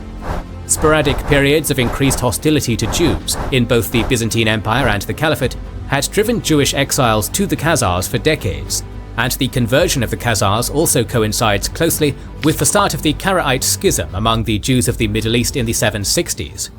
Sporadic periods of increased hostility to Jews in both the Byzantine Empire and the Caliphate had driven Jewish exiles to the Khazars for decades, and the conversion of the Khazars also coincides closely with the start of the Karaite schism among the Jews of the Middle East in the 760s.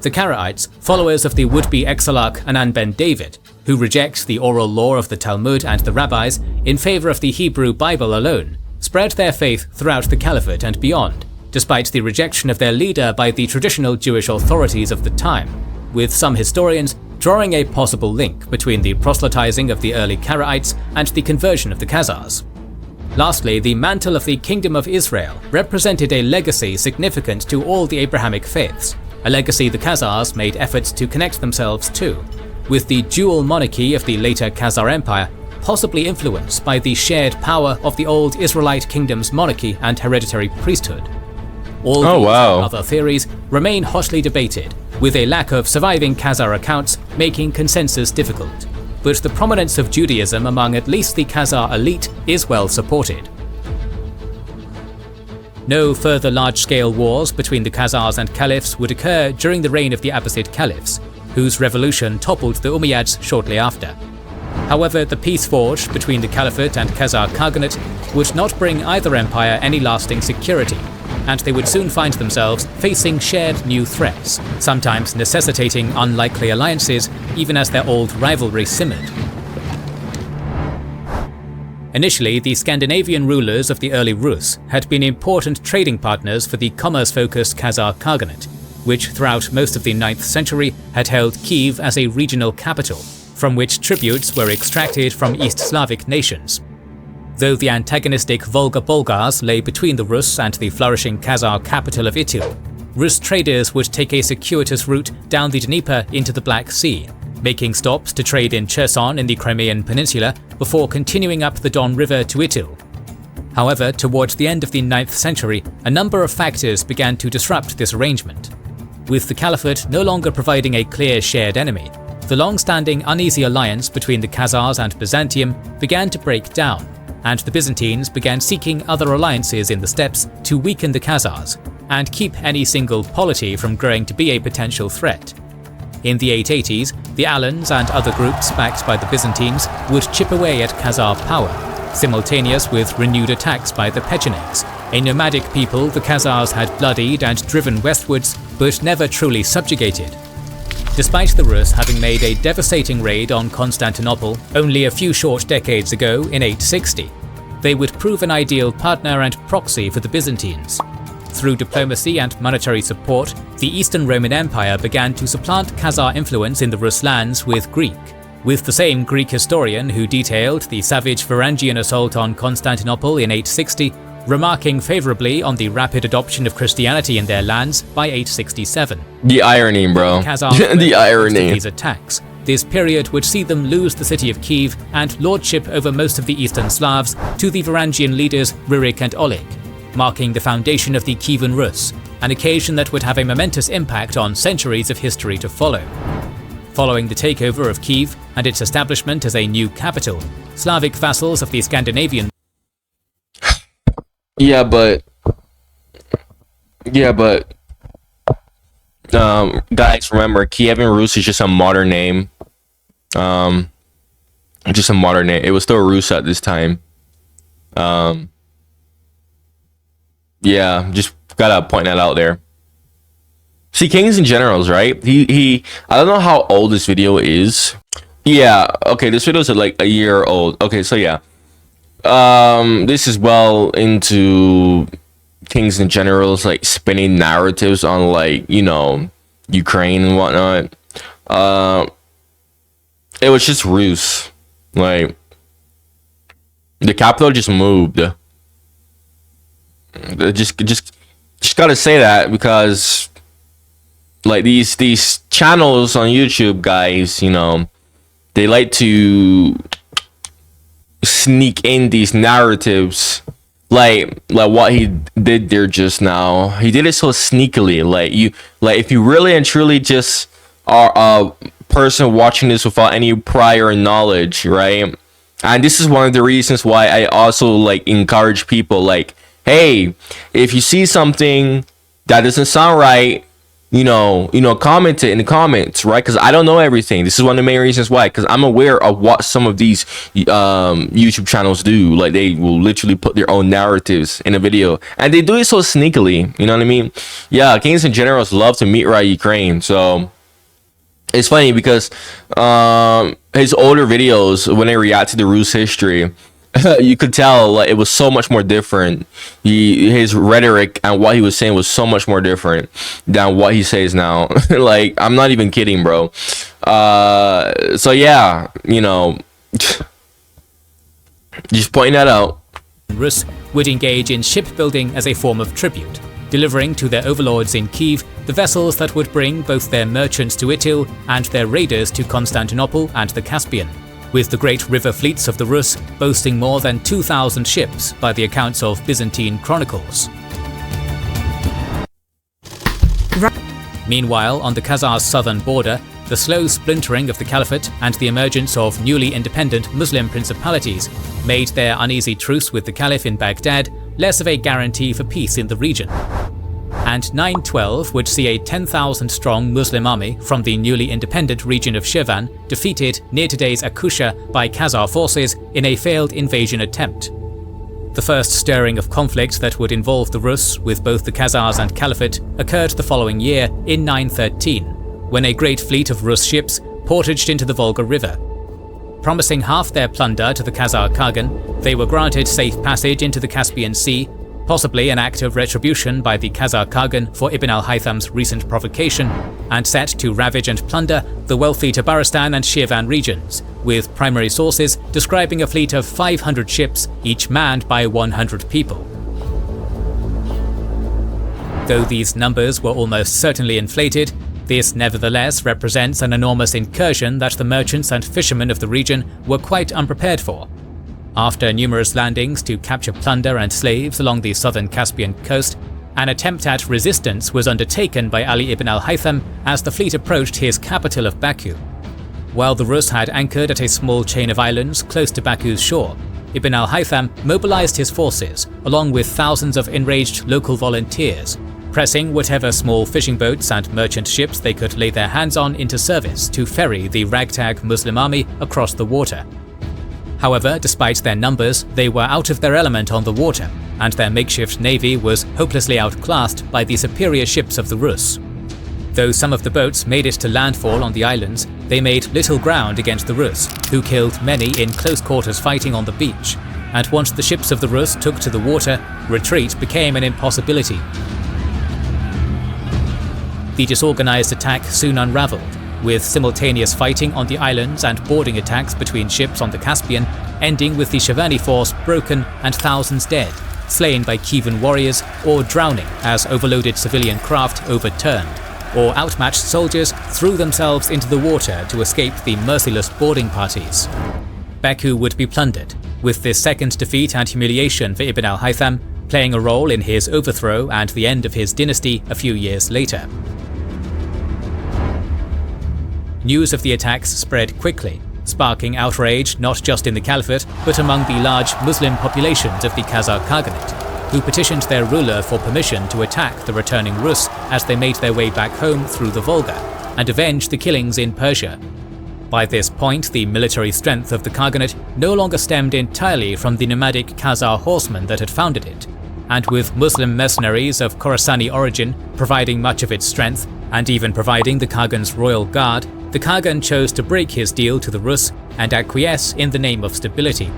The Karaites, followers of the would-be exilarch Anan ben David, who reject the oral law of the Talmud and the rabbis in favor of the Hebrew Bible alone, spread their faith throughout the Caliphate and beyond, despite the rejection of their leader by the traditional Jewish authorities of the time, with some historians drawing a possible link between the proselytizing of the early Karaites and the conversion of the Khazars. Lastly, the mantle of the Kingdom of Israel represented a legacy significant to all the Abrahamic faiths, a legacy the Khazars made efforts to connect themselves to, with the dual monarchy of the later Khazar Empire possibly influenced by the shared power of the old Israelite kingdom's monarchy and hereditary priesthood. All these and other theories remain hotly debated, with a lack of surviving Khazar accounts making consensus difficult, but the prominence of Judaism among at least the Khazar elite is well supported. No further large-scale wars between the Khazars and Caliphs would occur during the reign of the Abbasid Caliphs, whose revolution toppled the Umayyads shortly after. However, the peace forged between the Caliphate and Khazar Khaganate would not bring either empire any lasting security, and they would soon find themselves facing shared new threats, sometimes necessitating unlikely alliances even as their old rivalry simmered. Initially, the Scandinavian rulers of the early Rus had been important trading partners for the commerce-focused Khazar Khaganate, which throughout most of the 9th century had held Kiev as a regional capital, from which tributes were extracted from East Slavic nations. Though the antagonistic Volga Bulgars lay between the Rus and the flourishing Khazar capital of Ityl, Rus traders would take a circuitous route down the Dnieper into the Black Sea, making stops to trade in Cherson in the Crimean Peninsula before continuing up the Don River to Ityl. However, towards the end of the 9th century, a number of factors began to disrupt this arrangement. With the Caliphate no longer providing a clear shared enemy, the long-standing uneasy alliance between the Khazars and Byzantium began to break down, and the Byzantines began seeking other alliances in the steppes to weaken the Khazars and keep any single polity from growing to be a potential threat. In the 880s, the Alans and other groups backed by the Byzantines would chip away at Khazar power, simultaneous with renewed attacks by the Pechenegs, a nomadic people the Khazars had bloodied and driven westwards, but never truly subjugated. Despite the Rus having made a devastating raid on Constantinople only a few short decades ago in 860, they would prove an ideal partner and proxy for the Byzantines. Through diplomacy and monetary support, the Eastern Roman Empire began to supplant Khazar influence in the Rus lands with Greek, with the same Greek historian who detailed the savage Varangian assault on Constantinople in 860 remarking favourably on the rapid adoption of Christianity in their lands by 867. The irony, bro. The irony. These attacks. This period would see them lose the city of Kiev and lordship over most of the eastern Slavs to the Varangian leaders Rurik and Oleg, marking the foundation of the Kievan Rus, an occasion that would have a momentous impact on centuries of history to follow. Following the takeover of Kiev and its establishment as a new capital, Slavic vassals of the Scandinavian guys, remember, Kievan Rus is just a modern name. Just a modern name. It was still Rus at this time. Yeah, just gotta point that out there. See, Kings and Generals, right? He I don't know how old this video is. Yeah, okay, this video is like a year old. Okay, so yeah. This is well into Kings and Generals, like spinning narratives on, like, you know, Ukraine and whatnot. It was just Rus. Like, the capital just moved. Just gotta say that, because like these channels on YouTube, guys, you know, they like to sneak in these narratives, like what he did there just now. He did it so sneakily. Like if you really and truly just are a person watching this without any prior knowledge, right? And this is one of the reasons why I also like encourage people, like, hey, if you see something that doesn't sound right, you know, comment it in the comments, right? Because I don't know everything. This is one of the main reasons why, because I'm aware of what some of these YouTube channels do. Like, they will literally put their own narratives in a video, and they do it so sneakily. You know what I mean? Yeah, Kings and Generals love to meet right Ukraine. So it's funny because his older videos, when they react to the Rus history, you could tell like it was so much more different. His rhetoric and what he was saying was so much more different than what he says now. Like, I'm not even kidding, bro. So yeah, you know, just pointing that out. Rus would engage in shipbuilding as a form of tribute, delivering to their overlords in Kiev the vessels that would bring both their merchants to Ityl and their raiders to Constantinople and the Caspian, with the great river fleets of the Rus boasting more than 2,000 ships by the accounts of Byzantine chronicles. Meanwhile, on the Khazars' southern border, the slow splintering of the Caliphate and the emergence of newly independent Muslim principalities made their uneasy truce with the Caliph in Baghdad less of a guarantee for peace in the region. And 912 would see a 10,000-strong Muslim army from the newly independent region of Shirvan defeated near today's Akusha by Khazar forces in a failed invasion attempt. The first stirring of conflict that would involve the Rus with both the Khazars and Caliphate occurred the following year in 913, when a great fleet of Rus ships portaged into the Volga River. Promising half their plunder to the Khazar Khagan, they were granted safe passage into the Caspian Sea, possibly an act of retribution by the Khazar Khagan for Ibn al-Haytham's recent provocation, and set to ravage and plunder the wealthy Tabaristan and Shirvan regions, with primary sources describing a fleet of 500 ships, each manned by 100 people. Though these numbers were almost certainly inflated, this nevertheless represents an enormous incursion that the merchants and fishermen of the region were quite unprepared for. After numerous landings to capture plunder and slaves along the southern Caspian coast, an attempt at resistance was undertaken by Ali ibn al-Haytham as the fleet approached his capital of Baku. While the Rus had anchored at a small chain of islands close to Baku's shore, Ibn al-Haytham mobilized his forces, along with thousands of enraged local volunteers, pressing whatever small fishing boats and merchant ships they could lay their hands on into service to ferry the ragtag Muslim army across the water. However, despite their numbers, they were out of their element on the water, and their makeshift navy was hopelessly outclassed by the superior ships of the Rus. Though some of the boats made it to landfall on the islands, they made little ground against the Rus, who killed many in close quarters fighting on the beach, and once the ships of the Rus took to the water, retreat became an impossibility. The disorganized attack soon unraveled, with simultaneous fighting on the islands and boarding attacks between ships on the Caspian, ending with the Shirvani force broken and thousands dead, slain by Kievan warriors or drowning as overloaded civilian craft overturned, or outmatched soldiers threw themselves into the water to escape the merciless boarding parties. Baku would be plundered, with this second defeat and humiliation for Ibn al-Haytham playing a role in his overthrow and the end of his dynasty a few years later. News of the attacks spread quickly, sparking outrage not just in the Caliphate but among the large Muslim populations of the Khazar Khaganate, who petitioned their ruler for permission to attack the returning Rus as they made their way back home through the Volga, and avenge the killings in Persia. By this point, the military strength of the Khaganate no longer stemmed entirely from the nomadic Khazar horsemen that had founded it, and with Muslim mercenaries of Khorasani origin providing much of its strength, and even providing the Khagan's royal guard, the Khagan chose to break his deal to the Rus and acquiesce in the name of stability.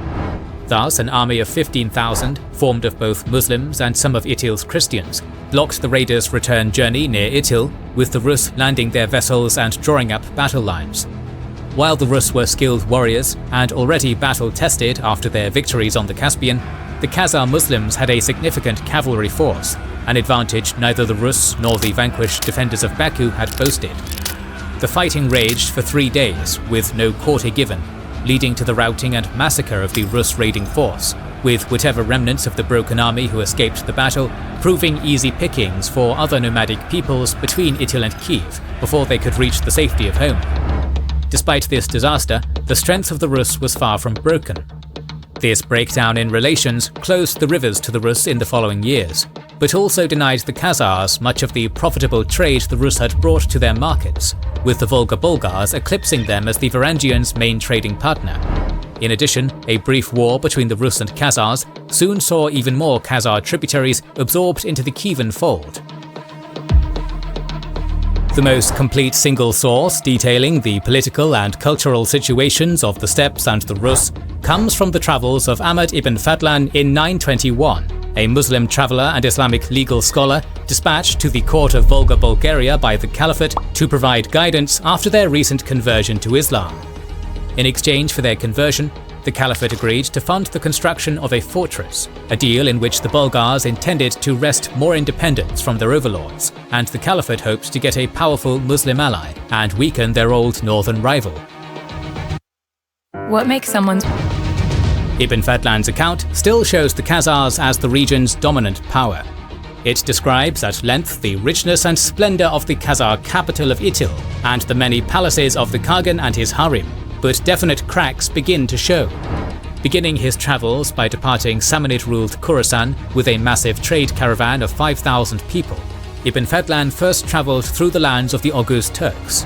Thus, an army of 15,000, formed of both Muslims and some of Itil's Christians, blocked the raiders' return journey near Itil, with the Rus landing their vessels and drawing up battle lines. While the Rus were skilled warriors and already battle-tested after their victories on the Caspian, the Khazar Muslims had a significant cavalry force, an advantage neither the Rus nor the vanquished defenders of Baku had boasted. The fighting raged for 3 days, with no quarter given, leading to the routing and massacre of the Rus raiding force, with whatever remnants of the broken army who escaped the battle proving easy pickings for other nomadic peoples between Itil and Kiev before they could reach the safety of home. Despite this disaster, the strength of the Rus was far from broken. This breakdown in relations closed the rivers to the Rus in the following years, but also denied the Khazars much of the profitable trade the Rus had brought to their markets, with the Volga Bulgars eclipsing them as the Varangians' main trading partner. In addition, a brief war between the Rus and Khazars soon saw even more Khazar tributaries absorbed into the Kievan fold. The most complete single source detailing the political and cultural situations of the steppes and the Rus comes from the travels of Ahmad ibn Fadlan in 921, a Muslim traveller and Islamic legal scholar dispatched to the court of Volga Bulgaria by the Caliphate to provide guidance after their recent conversion to Islam. In exchange for their conversion, the Caliphate agreed to fund the construction of a fortress, a deal in which the Bulgars intended to wrest more independence from their overlords, and the Caliphate hoped to get a powerful Muslim ally and weaken their old northern rival. What makes someone's... Ibn Fadlan's account still shows the Khazars as the region's dominant power. It describes at length the richness and splendour of the Khazar capital of Itil and the many palaces of the Khagan and his harem, but definite cracks begin to show. Beginning his travels by departing Samanid-ruled Khorasan with a massive trade caravan of 5,000 people, Ibn Fadlan first travelled through the lands of the Oghuz Turks.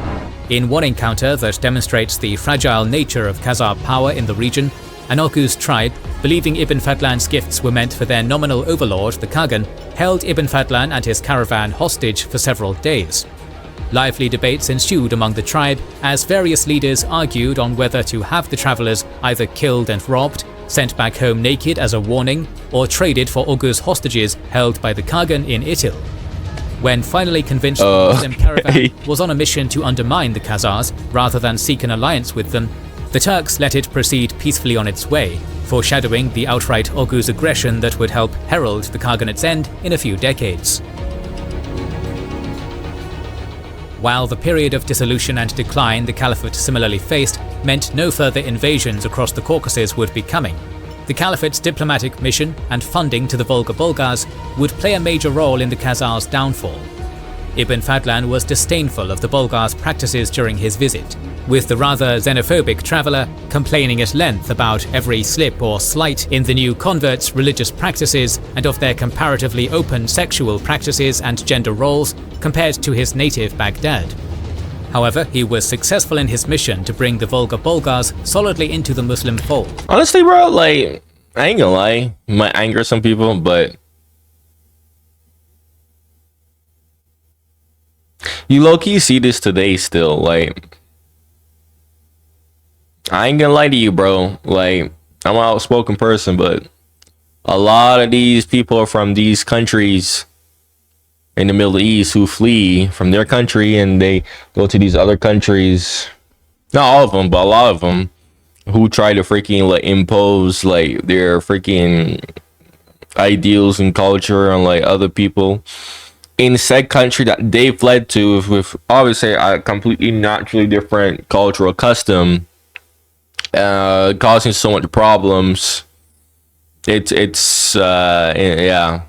In one encounter that demonstrates the fragile nature of Khazar power in the region, an Oghuz tribe, believing Ibn Fadlan's gifts were meant for their nominal overlord, the Khagan, held Ibn Fadlan and his caravan hostage for several days. Lively debates ensued among the tribe as various leaders argued on whether to have the travellers either killed and robbed, sent back home naked as a warning, or traded for Oghuz hostages held by the Khagan in Itil. When finally convinced the Muslim caravan was on a mission to undermine the Khazars rather than seek an alliance with them, the Turks let it proceed peacefully on its way, foreshadowing the outright Oghuz aggression that would help herald the Khaganate's end in a few decades. While the period of dissolution and decline the Caliphate similarly faced meant no further invasions across the Caucasus would be coming, the Caliphate's diplomatic mission and funding to the Volga Bulgars would play a major role in the Khazars' downfall. Ibn Fadlan was disdainful of the Bulgars' practices during his visit, with the rather xenophobic traveller complaining at length about every slip or slight in the new converts' religious practices and of their comparatively open sexual practices and gender roles compared to his native Baghdad. However, he was successful in his mission to bring the Volga Bulgars solidly into the Muslim fold. Honestly, bro, like, I ain't gonna lie, it might anger some people, but you low-key see this today still. Like, I ain't gonna lie to you, bro. Like, I'm an outspoken person, but a lot of these people are from these countries in the Middle East who flee from their country and they go to these other countries. Not all of them, but a lot of them who try to freaking like impose like their freaking ideals and culture on like other people in said country that they fled to with obviously a completely naturally different cultural custom, causing so much problems. It's yeah.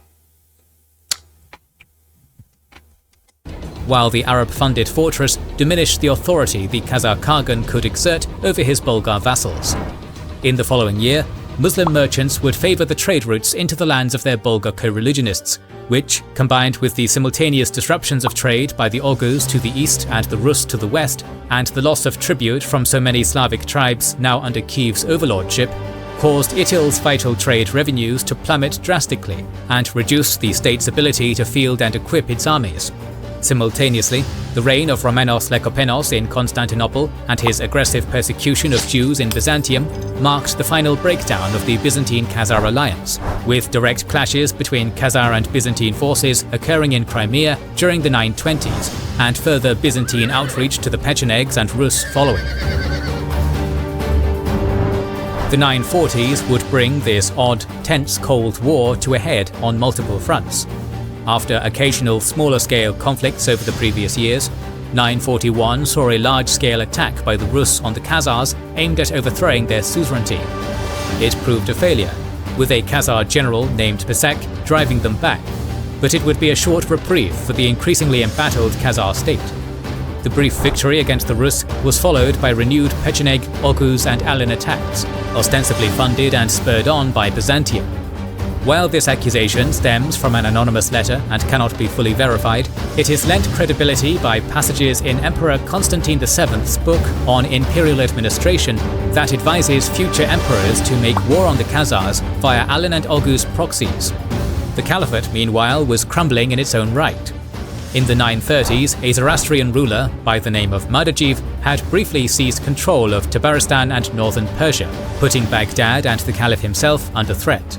While the Arab-funded fortress diminished the authority the Khazar Khagan could exert over his Bulgar vassals. In the following year, Muslim merchants would favour the trade routes into the lands of their Bulgar co-religionists, which, combined with the simultaneous disruptions of trade by the Oghuz to the east and the Rus to the west, and the loss of tribute from so many Slavic tribes now under Kiev's overlordship, caused Itil's vital trade revenues to plummet drastically and reduced the state's ability to field and equip its armies. Simultaneously, the reign of Romanos Lekopenos in Constantinople and his aggressive persecution of Jews in Byzantium marked the final breakdown of the Byzantine-Khazar alliance, with direct clashes between Khazar and Byzantine forces occurring in Crimea during the 920s, and further Byzantine outreach to the Pechenegs and Rus following. The 940s would bring this odd, tense Cold War to a head on multiple fronts. After occasional smaller-scale conflicts over the previous years, 941 saw a large-scale attack by the Rus on the Khazars aimed at overthrowing their suzerainty. It proved a failure, with a Khazar general named Pesek driving them back, but it would be a short reprieve for the increasingly embattled Khazar state. The brief victory against the Rus was followed by renewed Pecheneg, Oghuz and Alan attacks, ostensibly funded and spurred on by Byzantium. While this accusation stems from an anonymous letter and cannot be fully verified, it is lent credibility by passages in Emperor Constantine VII's book on imperial administration that advises future emperors to make war on the Khazars via Alan and Oghuz proxies. The Caliphate, meanwhile, was crumbling in its own right. In the 930s, a Zoroastrian ruler by the name of Madajiv had briefly seized control of Tabaristan and northern Persia, putting Baghdad and the Caliph himself under threat.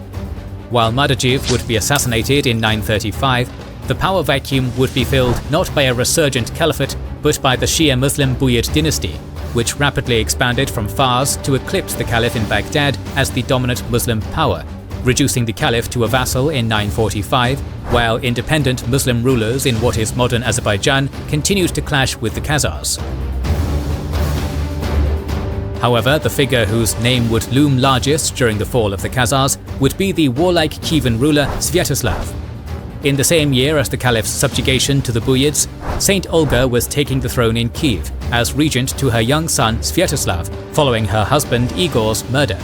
While Madajiv would be assassinated in 935, the power vacuum would be filled not by a resurgent caliphate, but by the Shia Muslim Buyid dynasty, which rapidly expanded from Fars to eclipse the Caliph in Baghdad as the dominant Muslim power, reducing the Caliph to a vassal in 945, while independent Muslim rulers in what is modern Azerbaijan continued to clash with the Khazars. However, the figure whose name would loom largest during the fall of the Khazars would be the warlike Kievan ruler Sviatoslav. In the same year as the Caliph's subjugation to the Buyids, Saint Olga was taking the throne in Kiev as regent to her young son Sviatoslav, following her husband Igor's murder.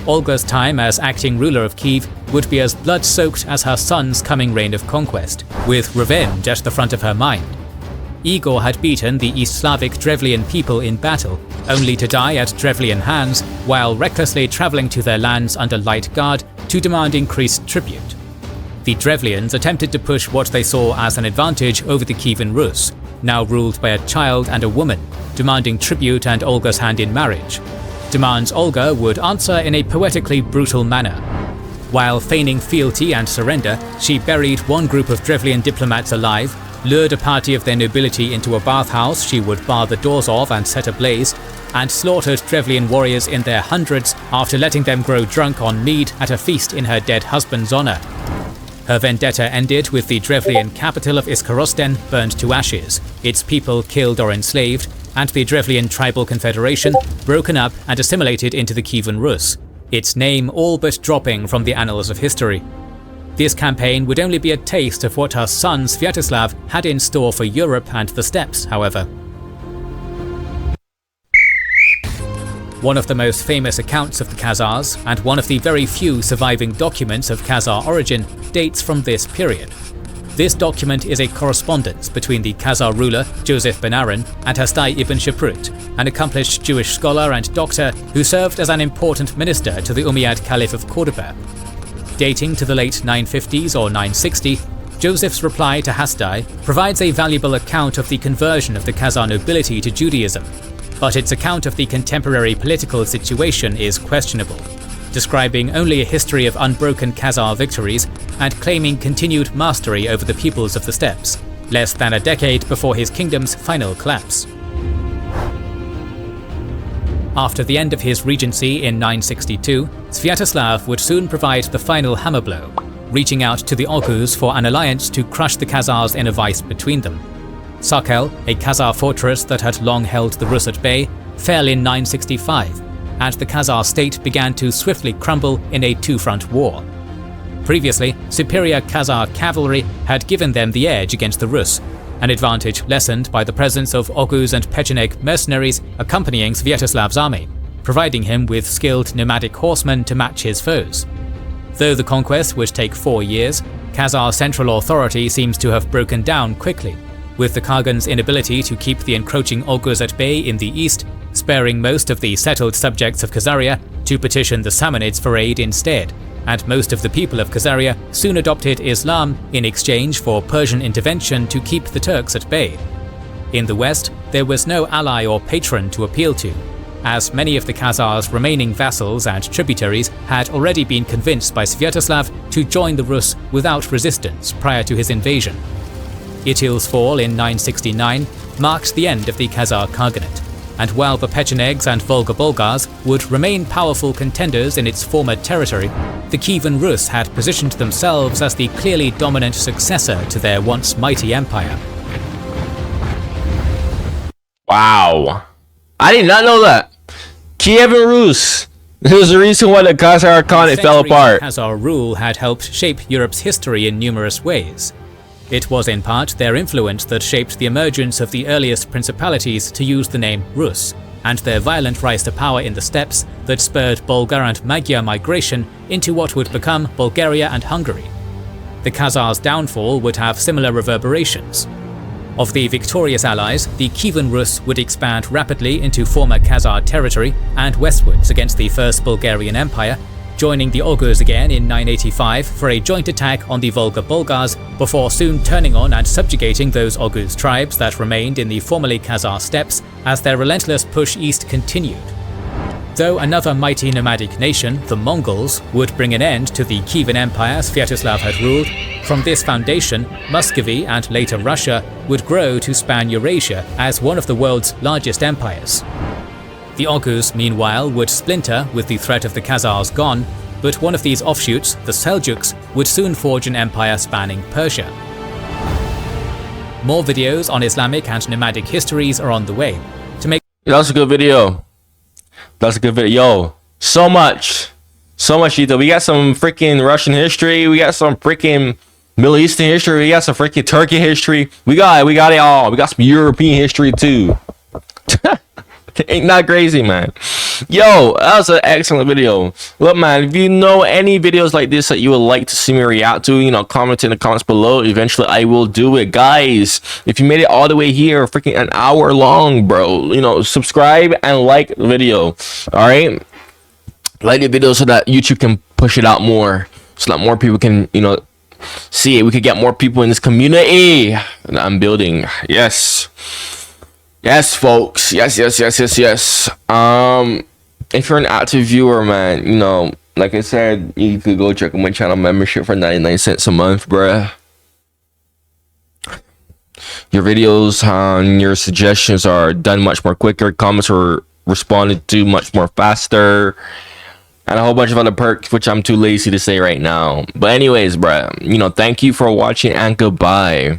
Olga's time as acting ruler of Kiev would be as blood-soaked as her son's coming reign of conquest, with revenge at the front of her mind. Igor had beaten the East Slavic Drevlian people in battle, only to die at Drevlian hands while recklessly travelling to their lands under light guard to demand increased tribute. The Drevlians attempted to push what they saw as an advantage over the Kievan Rus, now ruled by a child and a woman, demanding tribute and Olga's hand in marriage. Demands Olga would answer in a poetically brutal manner. While feigning fealty and surrender, she buried one group of Drevlian diplomats alive, lured a party of their nobility into a bathhouse she would bar the doors of and set ablaze, and slaughtered Drevlian warriors in their hundreds after letting them grow drunk on mead at a feast in her dead husband's honour. Her vendetta ended with the Drevlian capital of Iskarosten burned to ashes, its people killed or enslaved, and the Drevlian tribal confederation broken up and assimilated into the Kievan Rus, its name all but dropping from the annals of history. This campaign would only be a taste of what her son Sviatoslav had in store for Europe and the steppes, however. One of the most famous accounts of the Khazars, and one of the very few surviving documents of Khazar origin, dates from this period. This document is a correspondence between the Khazar ruler Joseph ben Aron and Hasdai ibn Shaprut, an accomplished Jewish scholar and doctor who served as an important minister to the Umayyad Caliph of Cordoba. Dating to the late 950s or 960, Joseph's reply to Hasdai provides a valuable account of the conversion of the Khazar nobility to Judaism, but its account of the contemporary political situation is questionable, describing only a history of unbroken Khazar victories and claiming continued mastery over the peoples of the steppes, less than a decade before his kingdom's final collapse. After the end of his regency in 962, Sviatoslav would soon provide the final hammer blow, reaching out to the Oghuz for an alliance to crush the Khazars in a vice between them. Sakel, a Khazar fortress that had long held the Rus at bay, fell in 965, and the Khazar state began to swiftly crumble in a two-front war. Previously, superior Khazar cavalry had given them the edge against the Rus, an advantage lessened by the presence of Oghuz and Pecheneg mercenaries accompanying Sviatoslav's army, providing him with skilled nomadic horsemen to match his foes. Though the conquest would take 4 years, Khazar central authority seems to have broken down quickly, with the Khagans' inability to keep the encroaching Oghuz at bay in the east, sparing most of the settled subjects of Khazaria to petition the Samanids for aid instead, and most of the people of Khazaria soon adopted Islam in exchange for Persian intervention to keep the Turks at bay. In the west, there was no ally or patron to appeal to, as many of the Khazars' remaining vassals and tributaries had already been convinced by Sviatoslav to join the Rus without resistance prior to his invasion. Itil's fall in 969 marked the end of the Khazar Khaganate, and while the Pechenegs and Volga Bulgars would remain powerful contenders in its former territory, the Kievan Rus had positioned themselves as the clearly dominant successor to their once mighty empire. Wow. I did not know that. Kievan Rus. There's a reason why the Khazar Khanate fell apart. Khazar rule had helped shape Europe's history in numerous ways. It was in part their influence that shaped the emergence of the earliest principalities to use the name Rus, and their violent rise to power in the steppes that spurred Bulgar and Magyar migration into what would become Bulgaria and Hungary. The Khazars' downfall would have similar reverberations. Of the victorious allies, the Kievan Rus would expand rapidly into former Khazar territory and westwards against the First Bulgarian Empire, joining the Oghuz again in 985 for a joint attack on the Volga Bulgars, before soon turning on and subjugating those Oghuz tribes that remained in the formerly Khazar steppes as their relentless push east continued. Though another mighty nomadic nation, the Mongols, would bring an end to the Kievan Empire Sviatoslav had ruled, from this foundation, Muscovy and later Russia would grow to span Eurasia as one of the world's largest empires. The Oghuz, meanwhile, would splinter with the threat of the Khazars gone, but one of these offshoots, the Seljuks, would soon forge an empire spanning Persia. More videos on Islamic and nomadic histories are on the way. That's a good video. That's a good video. Yo, so much, Ethan. We got some freaking Russian history. We got some freaking Middle Eastern history. We got some freaking Turkey history. We got it all. We got some European history too. Ain't not crazy, man. Yo, that was an excellent video. Look, man, if you know any videos like this that you would like to see me react to, comment in the comments below. Eventually I will do it. Guys, if you made it all the way here, freaking an hour long, bro, subscribe and like the video. All right, like the video so that YouTube can push it out more, so that more people can see it. We could get more people in this community that I'm building. Yes, folks. Yes. If you're an active viewer, man, like I said, you could go check out my channel membership for 99 cents a month, bruh. Your videos and your suggestions are done much more quicker. Comments are responded to much more faster. And a whole bunch of other perks, which I'm too lazy to say right now. But anyways, bruh, thank you for watching and goodbye.